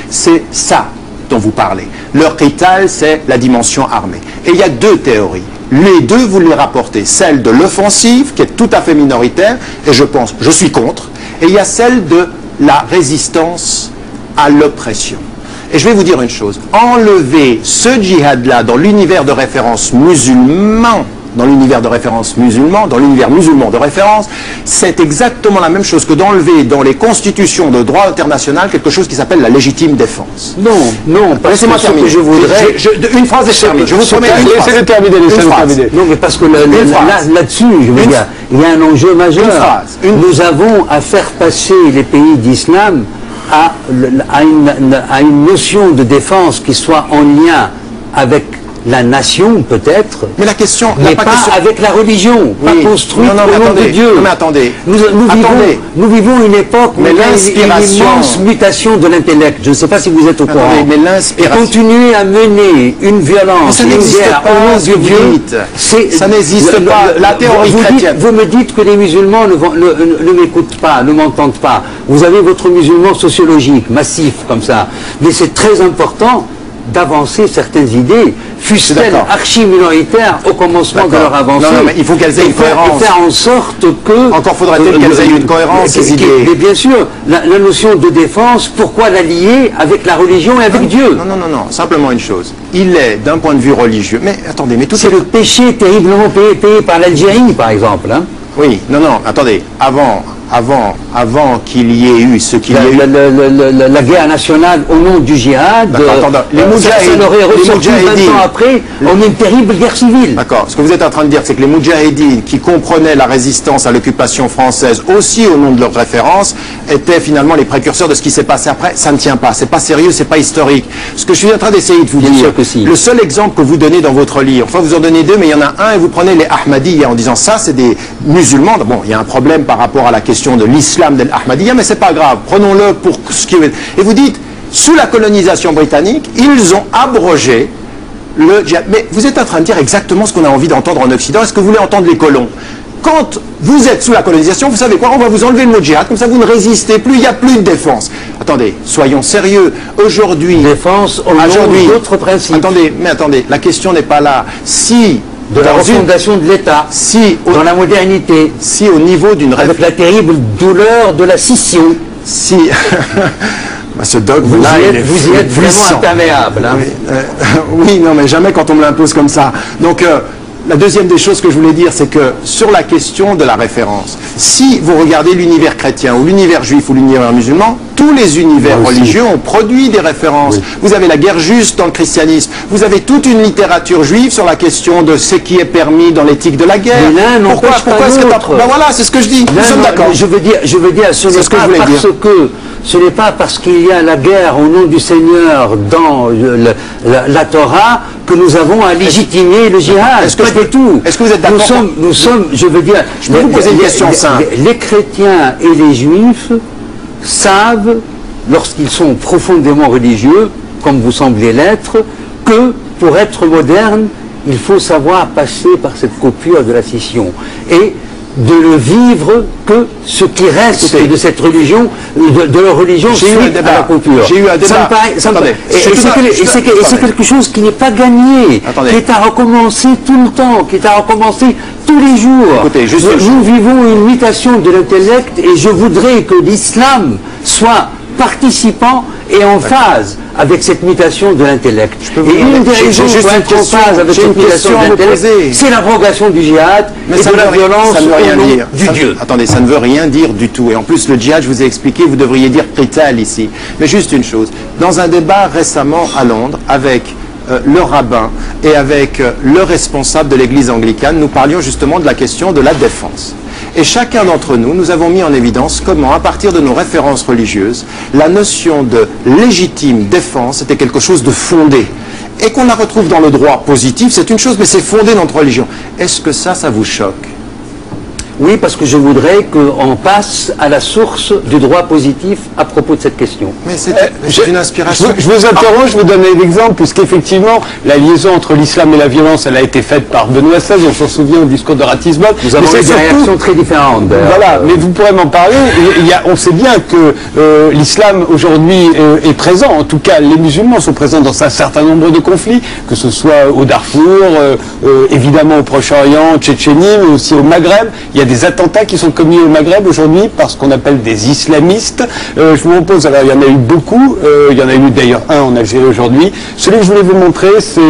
C'est ça dont vous parlez. Le qital, c'est la dimension armée. Et il y a deux théories. Les deux, vous les rapportez. Celle de l'offensive, qui est tout à fait minoritaire, et je suis contre. Et il y a celle de la résistance à l'oppression. Et je vais vous dire une chose, enlever ce djihad-là dans l'univers de référence musulman, dans l'univers musulman de référence, c'est exactement la même chose que d'enlever dans les constitutions de droit international quelque chose qui s'appelle la légitime défense. Non, laissez-moi terminer. Je voudrais... une phrase et je termine. Je vous promets une phrase. Laissez-le terminer. Non, mais parce que là-dessus, je veux dire, il y a un enjeu majeur. Nous avons à faire passer les pays d'islam à une notion de défense qui soit en lien avec la nation, peut-être, mais la question, mais pas avec la religion, pas construite au nom de Dieu. Non, mais attendez. Nous vivons une époque où il y a une immense mutation de l'intellect. Je ne sais pas si vous êtes au courant. Et continuer à mener une violence, une guerre au nom de Dieu, ça n'existe pas. La théorie chrétienne. Vous me dites que les musulmans ne m'écoutent pas, ne m'entendent pas. Vous avez votre musulman sociologique, massif, comme ça. Mais c'est très important d'avancer certaines idées, fussent-elles archi-minoritaires au commencement de leur avancée. Non, mais il faut qu'elles aient une cohérence. Et faire en sorte que... Encore faudrait-il qu'elles aient une cohérence, ces idées. Mais bien sûr, la notion de défense, pourquoi la lier avec la religion et avec Dieu? Non, simplement une chose. Il est, d'un point de vue religieux... Mais attendez, mais tout c'est le péché terriblement payé par l'Algérie, par exemple. Hein. Oui, non, attendez. Avant qu'il y ait eu ce qu'il y a eu... La guerre nationale au nom du djihad, les Moudjahidines, ça aurait ressorti 20 ans après, on a une terrible guerre civile. D'accord, ce que vous êtes en train de dire, c'est que les Moudjahidines, qui comprenaient la résistance à l'occupation française aussi au nom de leur référence, étaient finalement les précurseurs de ce qui s'est passé après. Ça ne tient pas, c'est pas sérieux, c'est pas historique. Ce que je suis en train d'essayer de vous dire, le seul exemple que vous donnez dans votre livre, enfin vous en donnez deux, mais il y en a un, et vous prenez les Ahmadiyya en disant ça, c'est des musulmans. Bon, il y a un problème par rapport à la question de l'islam de l'Ahmadiyya, mais c'est pas grave, prenons-le pour ce qui est... Et vous dites, sous la colonisation britannique, ils ont abrogé le djihad. Mais vous êtes en train de dire exactement ce qu'on a envie d'entendre en Occident. Est-ce que vous voulez entendre les colons? Quand vous êtes sous la colonisation, vous savez quoi? On va vous enlever le mot djihad, comme ça vous ne résistez plus, il n'y a plus de défense. Attendez, soyons sérieux. Aujourd'hui... Défense au nom d'autres principes. Attendez, la question n'est pas là. Si... de la refondation de l'État, dans la modernité, si au niveau d'une... avec la terrible douleur de la scission. Si... ce dogme vous y êtes vraiment imperméable. Hein. Oui, non, mais jamais quand on me l'impose comme ça. Donc, la deuxième des choses que je voulais dire, c'est que sur la question de la référence, si vous regardez l'univers chrétien ou l'univers juif ou l'univers musulman, tous les univers religieux ont produit des références. Oui. Vous avez la guerre juste dans le christianisme, vous avez toute une littérature juive sur la question de ce qui est permis dans l'éthique de la guerre. Mais l'un pourquoi est-ce que ben voilà, c'est ce que je dis. Nous sommes d'accord. Je veux dire, ce n'est pas parce qu'il y a la guerre au nom du Seigneur dans la Torah que nous avons à légitimer le djihad. Est-ce que vous êtes d'accord? Nous sommes, je veux dire, je peux vous poser une question simple. Les chrétiens et les juifs savent, lorsqu'ils sont profondément religieux, comme vous semblez l'être, que pour être moderne, il faut savoir passer par cette coupure de la scission. Et de le vivre que ce qui reste de cette religion, de leur religion, suite à la coupure. J'ai eu un débat. Et c'est quelque chose qui n'est pas gagné, qui est à recommencer tout le temps, qui est à recommencer tous les jours. Écoutez, nous vivons une mutation de l'intellect et je voudrais que l'islam soit participant et en phase avec cette mutation de l'intellect. Et une des raisons pour être en phase avec cette mutation de l'intellect, c'est l'abrogation du djihad et de la violence au nom du Dieu. Attendez, ça ne veut rien dire du tout. Et en plus, le djihad, je vous ai expliqué, vous devriez dire qital ici. Mais juste une chose, dans un débat récemment à Londres, avec le rabbin et avec le responsable de l'église anglicane, nous parlions justement de la question de la défense. Et chacun d'entre nous, nous avons mis en évidence comment, à partir de nos références religieuses, la notion de légitime défense était quelque chose de fondé. Et qu'on la retrouve dans le droit positif, c'est une chose, mais c'est fondé dans notre religion. Est-ce que ça vous choque? Oui, parce que je voudrais qu'on passe à la source du droit positif à propos de cette question. Mais c'est une inspiration. Je vous interroge, je vous donne un exemple, puisqu'effectivement, la liaison entre l'islam et la violence, elle a été faite par Benoît XVI, on s'en souvient au discours de Ratisbonne. Nous avons eu des réactions très différentes. Voilà, mais vous pourrez m'en parler. On sait bien que l'islam aujourd'hui est présent, en tout cas les musulmans sont présents dans un certain nombre de conflits, que ce soit au Darfour, évidemment au Proche-Orient, en Tchétchénie, mais aussi au Maghreb. Il y a des attentats qui sont commis au Maghreb aujourd'hui par ce qu'on appelle des islamistes. Je vous propose, alors il y en a eu beaucoup, il y en a eu d'ailleurs un en Algérie aujourd'hui. Celui que je voulais vous montrer, c'est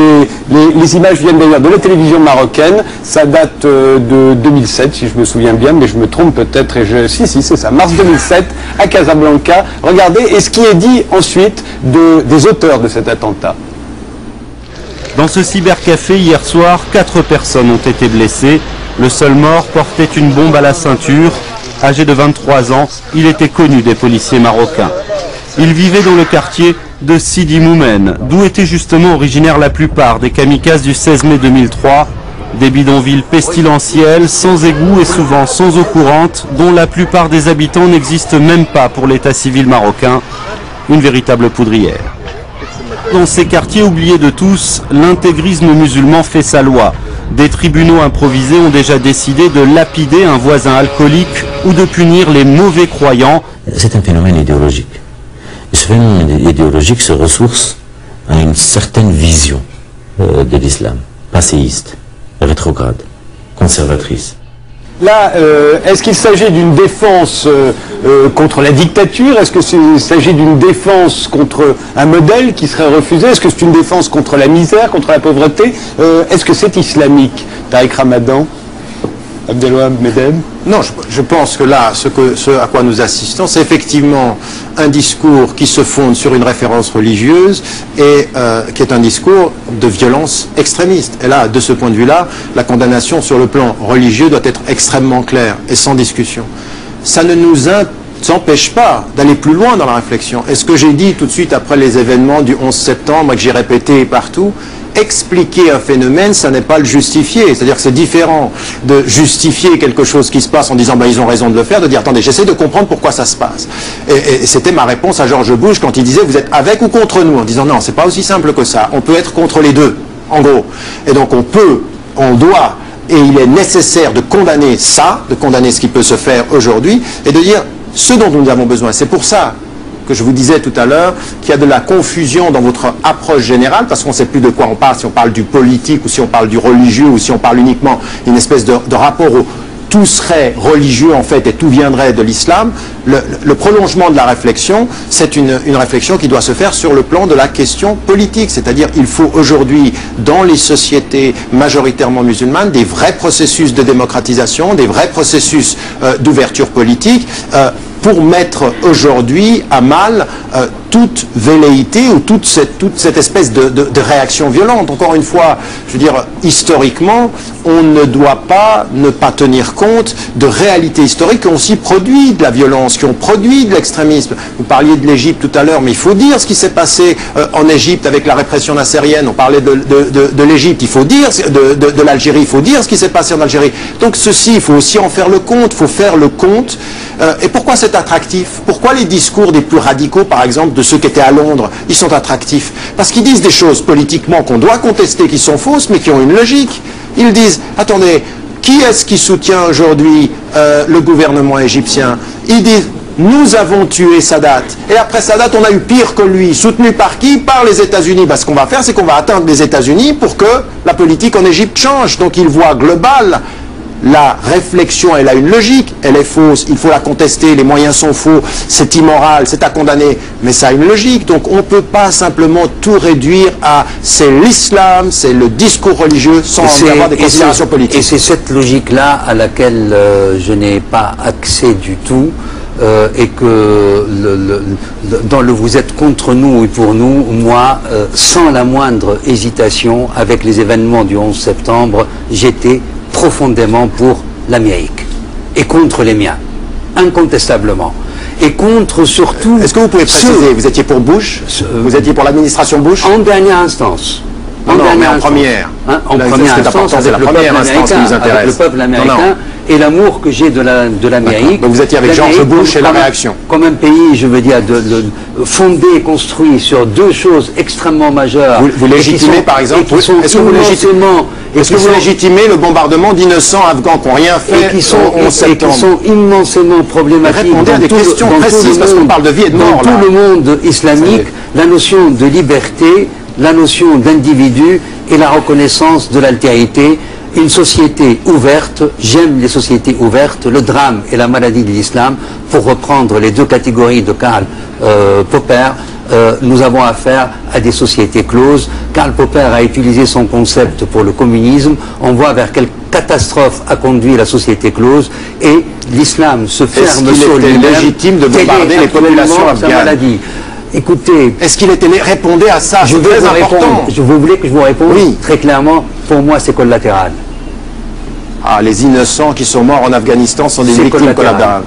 les images viennent d'ailleurs de la télévision marocaine. Ça date de 2007, si je me souviens bien, mais je me trompe peut-être. Si, c'est ça, mars 2007, à Casablanca. Regardez, et ce qui est dit ensuite des auteurs de cet attentat. Dans ce cybercafé, hier soir, 4 personnes ont été blessées. Le seul mort portait une bombe à la ceinture. Âgé de 23 ans, il était connu des policiers marocains. Il vivait dans le quartier de Sidi Moumen, d'où étaient justement originaires la plupart des kamikazes du 16 mai 2003. Des bidonvilles pestilentiels, sans égouts et souvent sans eau courante, dont la plupart des habitants n'existent même pas pour l'état civil marocain. Une véritable poudrière. Dans ces quartiers oubliés de tous, l'intégrisme musulman fait sa loi. Des tribunaux improvisés ont déjà décidé de lapider un voisin alcoolique ou de punir les mauvais croyants. C'est un phénomène idéologique. Et ce phénomène idéologique se ressource à une certaine vision de l'islam, passéiste, rétrograde, conservatrice. Là, est-ce qu'il s'agit d'une défense contre la dictature? Est-ce qu'il s'agit d'une défense contre un modèle qui serait refusé? Est-ce que c'est une défense contre la misère, contre la pauvreté? Est-ce que c'est islamique? Tariq Ramadan, Abdelwahab Medem? Non, je pense que là, ce à quoi nous assistons, c'est effectivement un discours qui se fonde sur une référence religieuse et qui est un discours de violence extrémiste. Et là, de ce point de vue-là, la condamnation sur le plan religieux doit être extrêmement claire et sans discussion. Ça ne nous empêche pas d'aller plus loin dans la réflexion. Et ce que j'ai dit tout de suite après les événements du 11 septembre et que j'ai répété partout, expliquer un phénomène, ça n'est pas le justifier. C'est-à-dire que c'est différent de justifier quelque chose qui se passe en disant ben, ils ont raison de le faire, de dire attendez, j'essaie de comprendre pourquoi ça se passe. Et c'était ma réponse à George Bush quand il disait vous êtes avec ou contre nous, en disant non, c'est pas aussi simple que ça. On peut être contre les deux, en gros. Et donc on doit, et il est nécessaire de condamner ça, de condamner ce qui peut se faire aujourd'hui, et de dire ce dont nous avons besoin. C'est pour ça que je vous disais tout à l'heure, qu'il y a de la confusion dans votre approche générale, parce qu'on ne sait plus de quoi on parle, si on parle du politique, ou si on parle du religieux, ou si on parle uniquement d'une espèce de rapport tout serait religieux en fait et tout viendrait de l'islam. Le prolongement de la réflexion, c'est une réflexion qui doit se faire sur le plan de la question politique, c'est-à-dire il faut aujourd'hui dans les sociétés majoritairement musulmanes des vrais processus de démocratisation, des vrais processus d'ouverture politique pour mettre aujourd'hui à mal toute velléité ou toute cette espèce de réaction violente. Encore une fois, je veux dire, historiquement, on ne doit pas ne pas tenir compte de réalités historiques qui ont aussi produit de la violence, qui ont produit de l'extrémisme. Vous parliez de l'Égypte tout à l'heure, mais il faut dire ce qui s'est passé en Égypte avec la répression nassérienne. On parlait de l'Égypte, il faut dire, de l'Algérie, il faut dire ce qui s'est passé en Algérie. Donc ceci, il faut aussi en faire le compte, il faut faire le compte. Et pourquoi c'est attractif? Pourquoi les discours des plus radicaux, par exemple, de ceux qui étaient à Londres, ils sont attractifs? Parce qu'ils disent des choses politiquement qu'on doit contester, qui sont fausses, mais qui ont une logique. Ils disent, attendez, qui est-ce qui soutient aujourd'hui le gouvernement égyptien? Ils disent, nous avons tué Sadat. Et après Sadat, on a eu pire que lui. Soutenu par qui? Par les États-Unis. Bah, ce qu'on va faire, c'est qu'on va atteindre les États-Unis pour que la politique en Égypte change. Donc ils voient global. La réflexion, elle a une logique, elle est fausse, il faut la contester, les moyens sont faux, c'est immoral, c'est à condamner, mais ça a une logique. Donc on ne peut pas simplement tout réduire à c'est l'islam, c'est le discours religieux sans avoir des considérations politiques. Et c'est cette logique-là à laquelle je n'ai pas accès du tout. Et que dans le vous êtes contre nous et pour nous, moi, sans la moindre hésitation, avec les événements du 11 septembre, j'étais profondément pour l'Amérique et contre les miens, incontestablement. Et contre surtout... Est-ce que vous pouvez préciser, vous étiez pour Bush? Vous étiez pour l'administration Bush? En dernière instance. En première. Hein, en première instance, c'est la première instance qui nous intéresse. Avec le peuple américain et l'amour que j'ai de l'Amérique. Donc vous étiez avec George Bush et la réaction. Comme un pays, je veux dire, fondé et construit sur deux choses extrêmement majeures. Vous légitimez par exemple, est-ce que vous légitimez le bombardement d'innocents afghans qui n'ont rien fait et qui sont immensément problématiques? Répondez à des questions précises parce qu'on parle de vie et de mort. Dans tout le monde islamique, la notion de liberté, la notion d'individu et la reconnaissance de l'altérité, une société ouverte, j'aime les sociétés ouvertes, le drame et la maladie de l'islam, pour reprendre les deux catégories de Karl Popper, nous avons affaire à des sociétés closes. Karl Popper a utilisé son concept pour le communisme, on voit vers quelle catastrophe a conduit la société close, et l'islam se ferme sur lui-même. Est-ce qu'il était légitime de bombarder les populations afghanes? Écoutez, est-ce qu'il était répondez à ça? C'est très important. Vous voulez que je vous réponde? Oui. Très clairement, pour moi, c'est collatéral. Ah, les innocents qui sont morts en Afghanistan sont des victimes collatérales.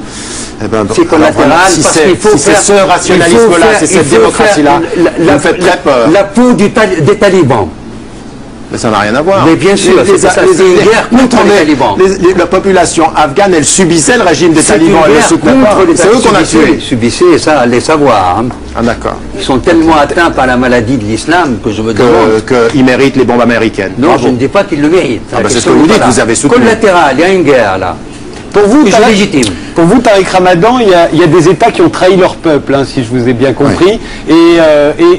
Eh ben, c'est collatéral parce qu'il faut faire ce rationalisme-là, c'est cette démocratie-là. Vous faites très peur. La peau des talibans. Mais ça n'a rien à voir. Mais bien sûr, c'est une guerre contre les talibans. La population afghane, elle subissait le régime des talibans, elle ne soutenait pas. C'est eux qu'on a tués. Subissait, ça, allez savoir. Hein. Ah d'accord. Ils sont tellement atteints par la maladie de l'islam que je me demande... qu'ils méritent les bombes américaines. Non, je ne dis pas qu'ils le méritent. C'est ce que vous dites, vous avez soutenu. Collatéral, il y a une guerre là. Pour vous, Tariq Ramadan, il y a des États qui ont trahi leur peuple, hein, si je vous ai bien compris. Oui.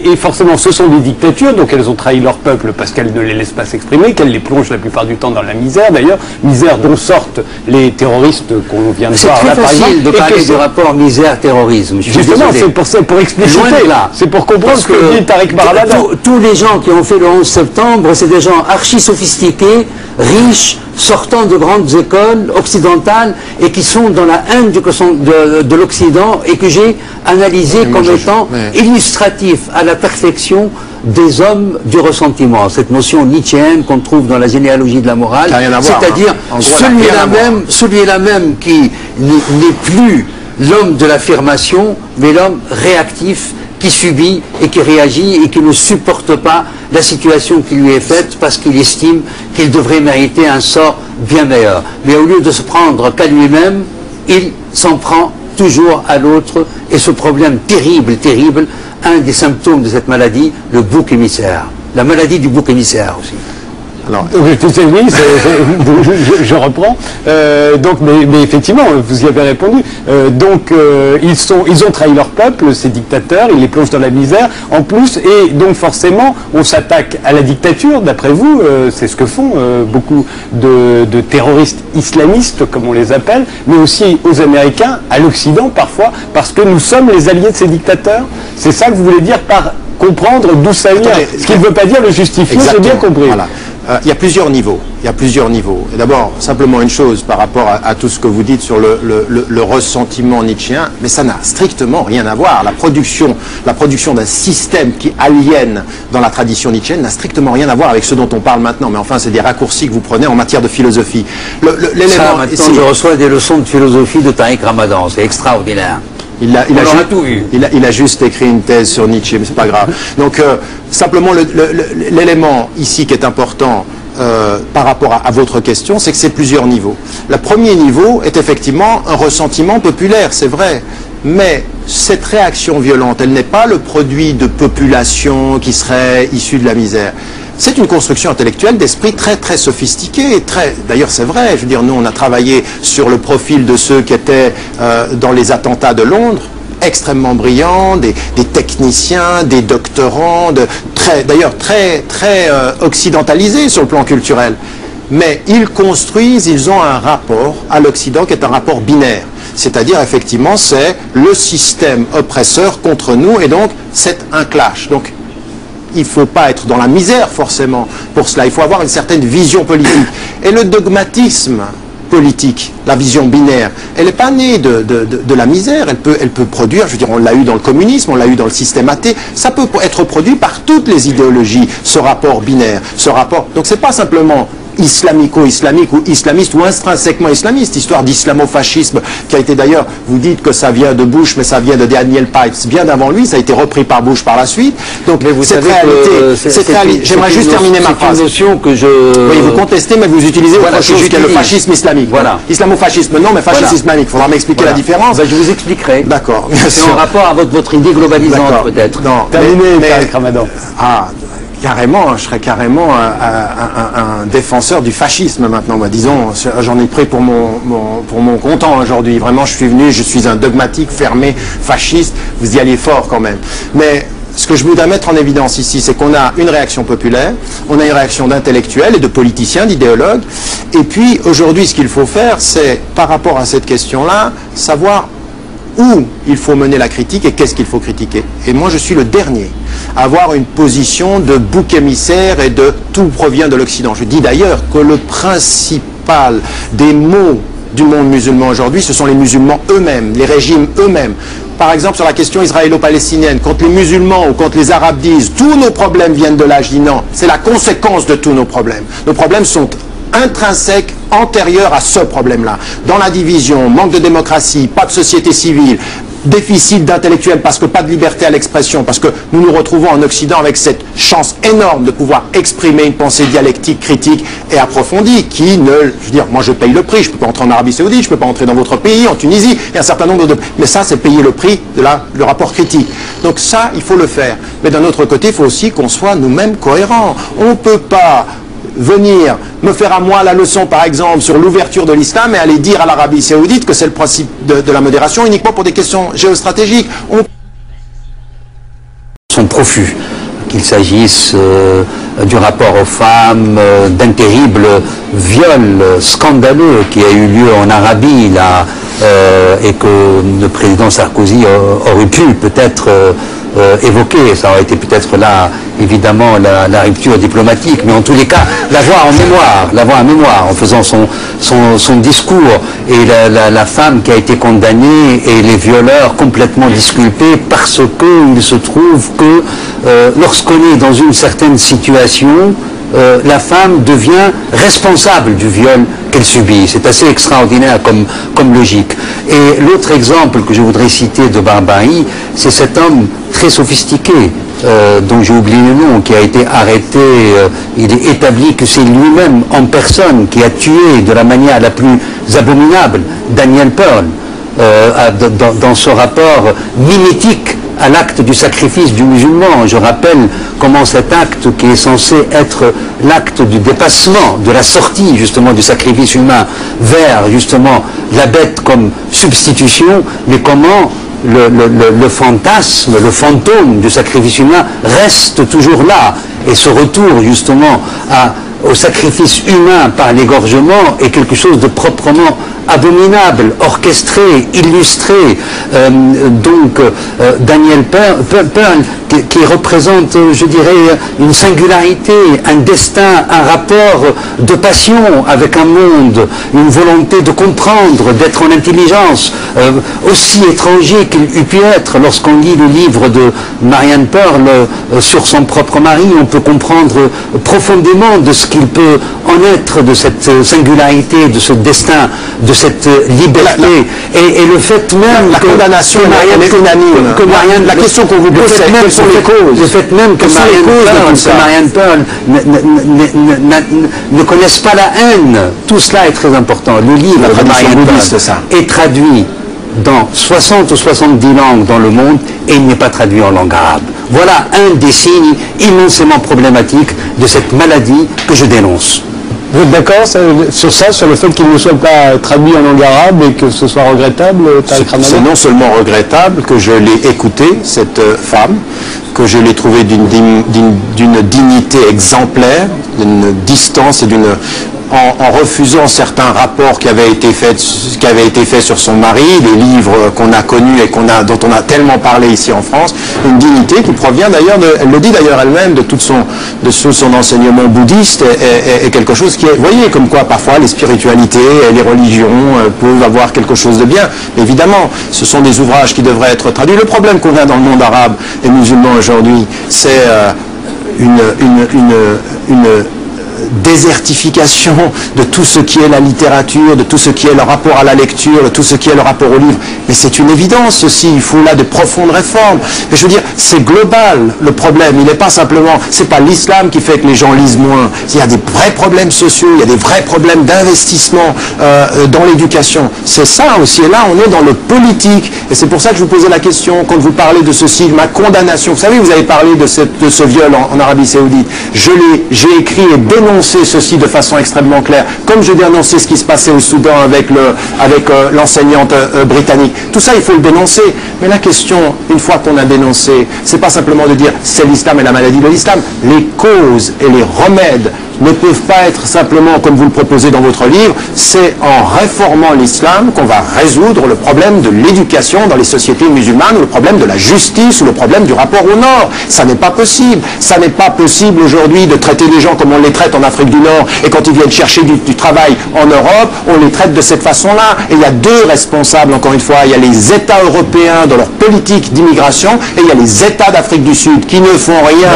Et forcément, ce sont des dictatures, donc elles ont trahi leur peuple parce qu'elles ne les laissent pas s'exprimer, qu'elles les plongent la plupart du temps dans la misère, d'ailleurs. Misère dont sortent les terroristes qu'on vient de voir là, par exemple. C'est très facile de parler du rapport misère-terrorisme. Justement, c'est pour expliciter. C'est pour comprendre ce que dit Tariq Ramadan. Tous les gens qui ont fait le 11 septembre, c'est des gens archi-sophistiqués, riches, sortant de grandes écoles occidentales et qui sont dans la haine de l'Occident et que j'ai analysé comme étant illustratif à la perfection des hommes du ressentiment. Cette notion nietzschéenne qu'on trouve dans la généalogie de la morale, c'est-à-dire celui-là même qui n'est plus l'homme de l'affirmation, mais l'homme réactif qui subit et qui réagit et qui ne supporte pas la situation qui lui est faite parce qu'il estime qu'il devrait mériter un sort bien meilleur. Mais au lieu de se prendre qu'à lui-même, il s'en prend toujours à l'autre. Et ce problème terrible, un des symptômes de cette maladie, le bouc émissaire. La maladie du bouc émissaire aussi. Alors, oui, je reprends. Donc, mais effectivement, vous y avez répondu. Ils ont trahi leur peuple, ces dictateurs, ils les plongent dans la misère. En plus, et donc forcément, on s'attaque à la dictature. D'après vous, c'est ce que font beaucoup de terroristes islamistes, comme on les appelle, mais aussi aux Américains, à l'Occident parfois, parce que nous sommes les alliés de ces dictateurs. C'est ça que vous voulez dire par comprendre d'où ça vient. Ce qui ne veut pas dire le justifier, j'ai bien compris. Voilà. Il y a plusieurs niveaux. Il y a plusieurs niveaux. Et d'abord, simplement une chose par rapport à tout ce que vous dites sur le ressentiment nietzschéen, mais ça n'a strictement rien à voir. La production d'un système qui aliène dans la tradition nietzschéenne n'a strictement rien à voir avec ce dont on parle maintenant. Mais enfin, c'est des raccourcis que vous prenez en matière de philosophie. Maintenant, je reçois des leçons de philosophie de Tariq Ramadan. C'est extraordinaire. Il a juste écrit une thèse sur Nietzsche, mais c'est pas grave. Donc, simplement, l'élément ici qui est important par rapport à votre question, c'est que c'est plusieurs niveaux. Le premier niveau est effectivement un ressentiment populaire, c'est vrai. Mais cette réaction violente, elle n'est pas le produit de populations qui seraient issues de la misère. C'est une construction intellectuelle d'esprit très très sophistiquée. D'ailleurs, c'est vrai. Je veux dire, nous, on a travaillé sur le profil de ceux qui étaient dans les attentats de Londres, extrêmement brillants, des techniciens, des doctorants, d'ailleurs très occidentalisés sur le plan culturel. Mais ils construisent, ils ont un rapport à l'Occident qui est un rapport binaire. C'est-à-dire, effectivement, c'est le système oppresseur contre nous, et donc c'est un clash. Donc, il ne faut pas être dans la misère forcément pour cela, il faut avoir une certaine vision politique. Et le dogmatisme politique, la vision binaire, elle n'est pas née de la misère, elle peut produire, je veux dire, on l'a eu dans le communisme, on l'a eu dans le système athée, ça peut être produit par toutes les idéologies, ce rapport binaire, ce rapport. Donc c'est pas simplement islamico-islamique ou islamiste ou intrinsèquement islamiste, histoire d'islamo-fascisme qui a été d'ailleurs, vous dites que ça vient de Bush, mais ça vient de Daniel Pipes bien avant lui, ça a été repris par Bush par la suite. Donc mais vous cette réalité, j'aimerais juste terminer ma phrase. C'est une notion que je... Oui, vous contestez, mais vous utilisez autre chose qui est le fascisme islamique. Voilà. Islamo-fascisme, non, mais fascisme islamique. Il faudra m'expliquer la différence. Ben, je vous expliquerai. D'accord. C'est en rapport à votre idée globalisante, peut-être. Non, terminé, Tariq Ramadan. Carrément, je serais carrément un défenseur du fascisme maintenant. Bah, disons, j'en ai pris pour mon content aujourd'hui. Vraiment, je suis un dogmatique, fermé, fasciste. Vous y allez fort quand même. Mais ce que je voudrais mettre en évidence ici, c'est qu'on a une réaction populaire, on a une réaction d'intellectuels et de politiciens, d'idéologues. Et puis, aujourd'hui, ce qu'il faut faire, c'est, par rapport à cette question-là, savoir où il faut mener la critique et qu'est-ce qu'il faut critiquer. Et moi, je suis le dernier à avoir une position de bouc émissaire et de tout provient de l'Occident. Je dis d'ailleurs que le principal des maux du monde musulman aujourd'hui, ce sont les musulmans eux-mêmes, les régimes eux-mêmes. Par exemple, sur la question israélo-palestinienne, quand les musulmans ou quand les arabes disent « tous nos problèmes viennent de là », je dis non, c'est la conséquence de tous nos problèmes. Nos problèmes sont intrinsèque, antérieure à ce problème-là. Dans la division, manque de démocratie, pas de société civile, déficit d'intellectuels parce que pas de liberté à l'expression, parce que nous nous retrouvons en Occident avec cette chance énorme de pouvoir exprimer une pensée dialectique, critique et approfondie qui ne... Je veux dire, moi je paye le prix, je ne peux pas entrer en Arabie Saoudite, je ne peux pas entrer dans votre pays, en Tunisie, il y a un certain nombre de... Mais ça, c'est payer le prix de le rapport critique. Donc ça, il faut le faire. Mais d'un autre côté, il faut aussi qu'on soit nous-mêmes cohérents. On ne peut pas venir me faire à moi la leçon, par exemple, sur l'ouverture de l'islam et aller dire à l'Arabie Saoudite que c'est le principe de la modération uniquement pour des questions géostratégiques. Sont profus, qu'il s'agisse du rapport aux femmes, d'un terrible viol scandaleux qui a eu lieu en Arabie, là, et que le président Sarkozy aurait pu peut-être évoquer. Ça aurait été peut-être là, évidemment, la rupture diplomatique, mais en tous les cas, l'avoir en mémoire, en faisant son discours, et la femme qui a été condamnée et les violeurs complètement disculpés parce qu'il se trouve que lorsqu'on est dans une certaine situation, la femme devient responsable du viol qu'elle subit. C'est assez extraordinaire comme logique. Et l'autre exemple que je voudrais citer de Barbaï, c'est cet homme très sophistiqué, dont j'ai oublié le nom, qui a été arrêté. Il est établi que c'est lui-même en personne qui a tué de la manière la plus abominable Daniel Pearl, dans ce rapport mimétique à l'acte du sacrifice du musulman. Je rappelle comment cet acte, qui est censé être l'acte du dépassement, de la sortie justement du sacrifice humain vers justement la bête comme substitution, mais comment le fantasme, le fantôme du sacrifice humain reste toujours là. Et ce retour justement au sacrifice humain par l'égorgement est quelque chose de proprement abominable, orchestré, illustré. Daniel Pearl, qui représente, je dirais, une singularité, un destin, un rapport de passion avec un monde, une volonté de comprendre, d'être en intelligence, aussi étranger qu'il eût pu être. Lorsqu'on lit le livre de Marianne Pearl sur son propre mari, on peut comprendre profondément de ce qu'il peut en être, de cette singularité, de ce destin, de cette liberté, et le fait même la condamnation que Marianne, la question qu'on vous pose, c'est quelles sont les causes, le fait même que Marianne Pearl ne connaisse pas la haine, tout cela est très important. Le livre de Marianne Pearl est traduit dans 60 ou 70 langues dans le monde et il n'est pas traduit en langue arabe. Voilà un des signes immensément problématiques de cette maladie que je dénonce. Vous êtes d'accord sur ça, sur le fait qu'il ne soit pas traduit en langue arabe et que ce soit regrettable? C'est non seulement regrettable que je l'ai écouté, cette femme, que je l'ai trouvée d'une dignité exemplaire, d'une distance et en refusant certains rapports qui avaient été faits sur son mari, les livres qu'on a connus et dont on a tellement parlé ici en France, une dignité qui provient d'ailleurs, elle le dit d'ailleurs elle-même, de tout son enseignement bouddhiste, et quelque chose qui est, vous voyez, comme quoi parfois les spiritualités et les religions peuvent avoir quelque chose de bien. Mais évidemment, ce sont des ouvrages qui devraient être traduits. Le problème qu'on a dans le monde arabe et musulman aujourd'hui, c'est une désertification de tout ce qui est la littérature, de tout ce qui est le rapport à la lecture, de tout ce qui est le rapport au livre. Mais c'est une évidence aussi, il faut là de profondes réformes. Mais je veux dire, c'est global le problème, il n'est pas simplement, c'est pas l'islam qui fait que les gens lisent moins. Il y a des vrais problèmes sociaux, il y a des vrais problèmes d'investissement dans l'éducation. C'est ça aussi, et là on est dans le politique. Et c'est pour ça que je vous posais la question, quand vous parlez de ceci, de ma condamnation. Vous savez, vous avez parlé de ce viol en Arabie Saoudite. J'ai écrit et dénoncé ceci de façon extrêmement claire, comme je dénonçais ce qui se passait au Soudan avec l'enseignante britannique. Tout ça, il faut le dénoncer. Mais la question, une fois qu'on a dénoncé, c'est pas simplement de dire c'est l'islam et la maladie de l'islam. Les causes et les remèdes ne peuvent pas être simplement, comme vous le proposez dans votre livre, c'est en réformant l'islam qu'on va résoudre le problème de l'éducation dans les sociétés musulmanes, ou le problème de la justice, ou le problème du rapport au Nord. Ça n'est pas possible. Ça n'est pas possible aujourd'hui de traiter les gens comme on les traite en Afrique du Nord, et quand ils viennent chercher du travail en Europe, on les traite de cette façon-là. Et il y a deux responsables, encore une fois. Il y a les États européens dans leur politique d'immigration, et il y a les États d'Afrique du Sud qui ne font rien.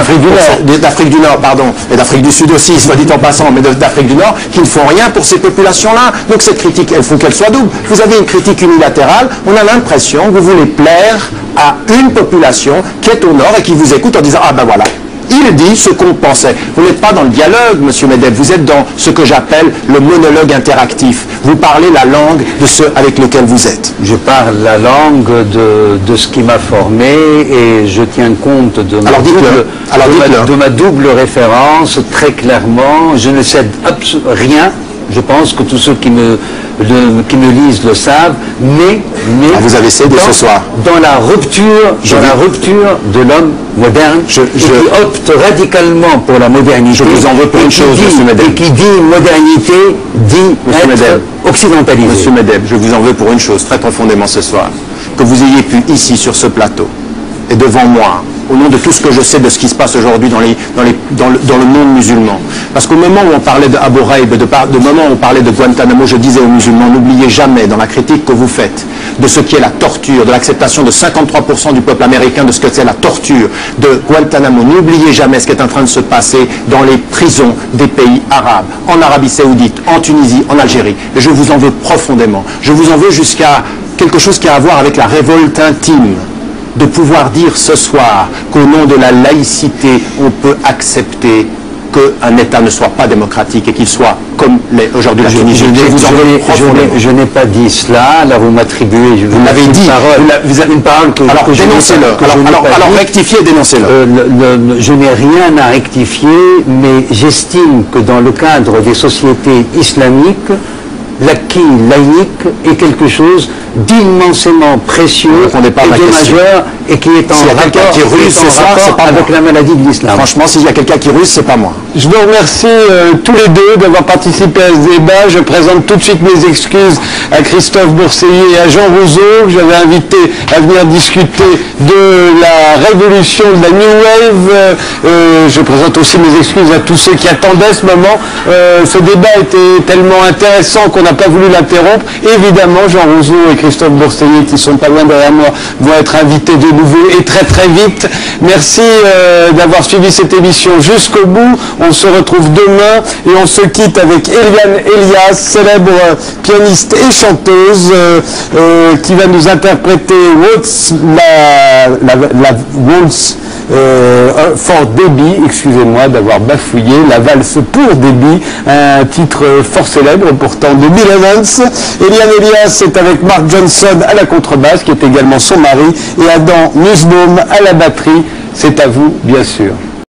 D'Afrique du Nord, pardon. Et d'Afrique du Sud aussi, soit dit en passant, mais d'Afrique du Nord, qui ne font rien pour ces populations-là. Donc cette critique, il faut qu'elle soit double. Vous avez une critique unilatérale, on a l'impression que vous voulez plaire à une population qui est au Nord et qui vous écoute en disant « Ah ben voilà ». Il dit ce qu'on pensait. Vous n'êtes pas dans le dialogue, monsieur Medeb, vous êtes dans ce que j'appelle le monologue interactif. Vous parlez la langue de ceux avec lesquels vous êtes. Je parle la langue de ce qui m'a formé et je tiens compte de ma double référence très clairement. Je ne cède rien. Je pense que tous ceux qui me lisent le savent, mais vous avez cédé ce soir. Dans la rupture de l'homme moderne, qui opte radicalement pour la modernité. Je vous en veux pour une chose, monsieur Medeb. Et qui dit modernité, dit être occidentalisé. Monsieur Medeb, je vous en veux pour une chose très profondément ce soir. Que vous ayez pu, ici, sur ce plateau, et devant moi, au nom de tout ce que je sais de ce qui se passe aujourd'hui dans le monde musulman. Parce qu'au moment où on parlait de Abu Ghraib, de moment où on parlait de Guantanamo, je disais aux musulmans, n'oubliez jamais dans la critique que vous faites de ce qui est la torture, de l'acceptation de 53% du peuple américain de ce que c'est la torture de Guantanamo, n'oubliez jamais ce qui est en train de se passer dans les prisons des pays arabes, en Arabie Saoudite, en Tunisie, en Algérie. Et je vous en veux profondément. Je vous en veux jusqu'à quelque chose qui a à voir avec la révolte intime, de pouvoir dire ce soir qu'au nom de la laïcité, on peut accepter qu'un État ne soit pas démocratique et qu'il soit comme aujourd'hui la Tunisie. Je n'ai pas dit cela, là vous m'attribuez... Vous l'avez dit, vous avez une parole que... Alors dénoncez-le, alors rectifiez et dénoncez-le. Je n'ai rien à rectifier, mais j'estime que dans le cadre des sociétés islamiques, l'acquis laïque est quelque chose d'immensément précieux et de majeur et qui est en rapport avec la maladie de l'islam. Franchement, s'il y a quelqu'un qui russe, c'est pas moi. Je vous remercie tous les deux d'avoir participé à ce débat. Je présente tout de suite mes excuses à Christophe Bourseiller et à Jean Rouzeau, que j'avais invité à venir discuter de la révolution de la New Wave. Je présente aussi mes excuses à tous ceux qui attendaient ce moment. Ce débat était tellement intéressant qu'on n'a pas voulu l'interrompre. Évidemment, Jean Rouzeau et Christophe Bourseiller, qui sont pas loin derrière moi, vont être invités de nouveau et très très vite. Merci d'avoir suivi cette émission jusqu'au bout. On se retrouve demain et on se quitte avec Eliane Elias, célèbre pianiste et chanteuse, qui va nous interpréter Waltz, la Waltz for Debbie, excusez-moi d'avoir bafouillé, la valse pour Debbie, un titre fort célèbre pourtant de Bill Evans. Eliane Elias est avec Mark Johnson à la contrebasse, qui est également son mari, et Adam Nussbaum à la batterie. C'est à vous, bien sûr.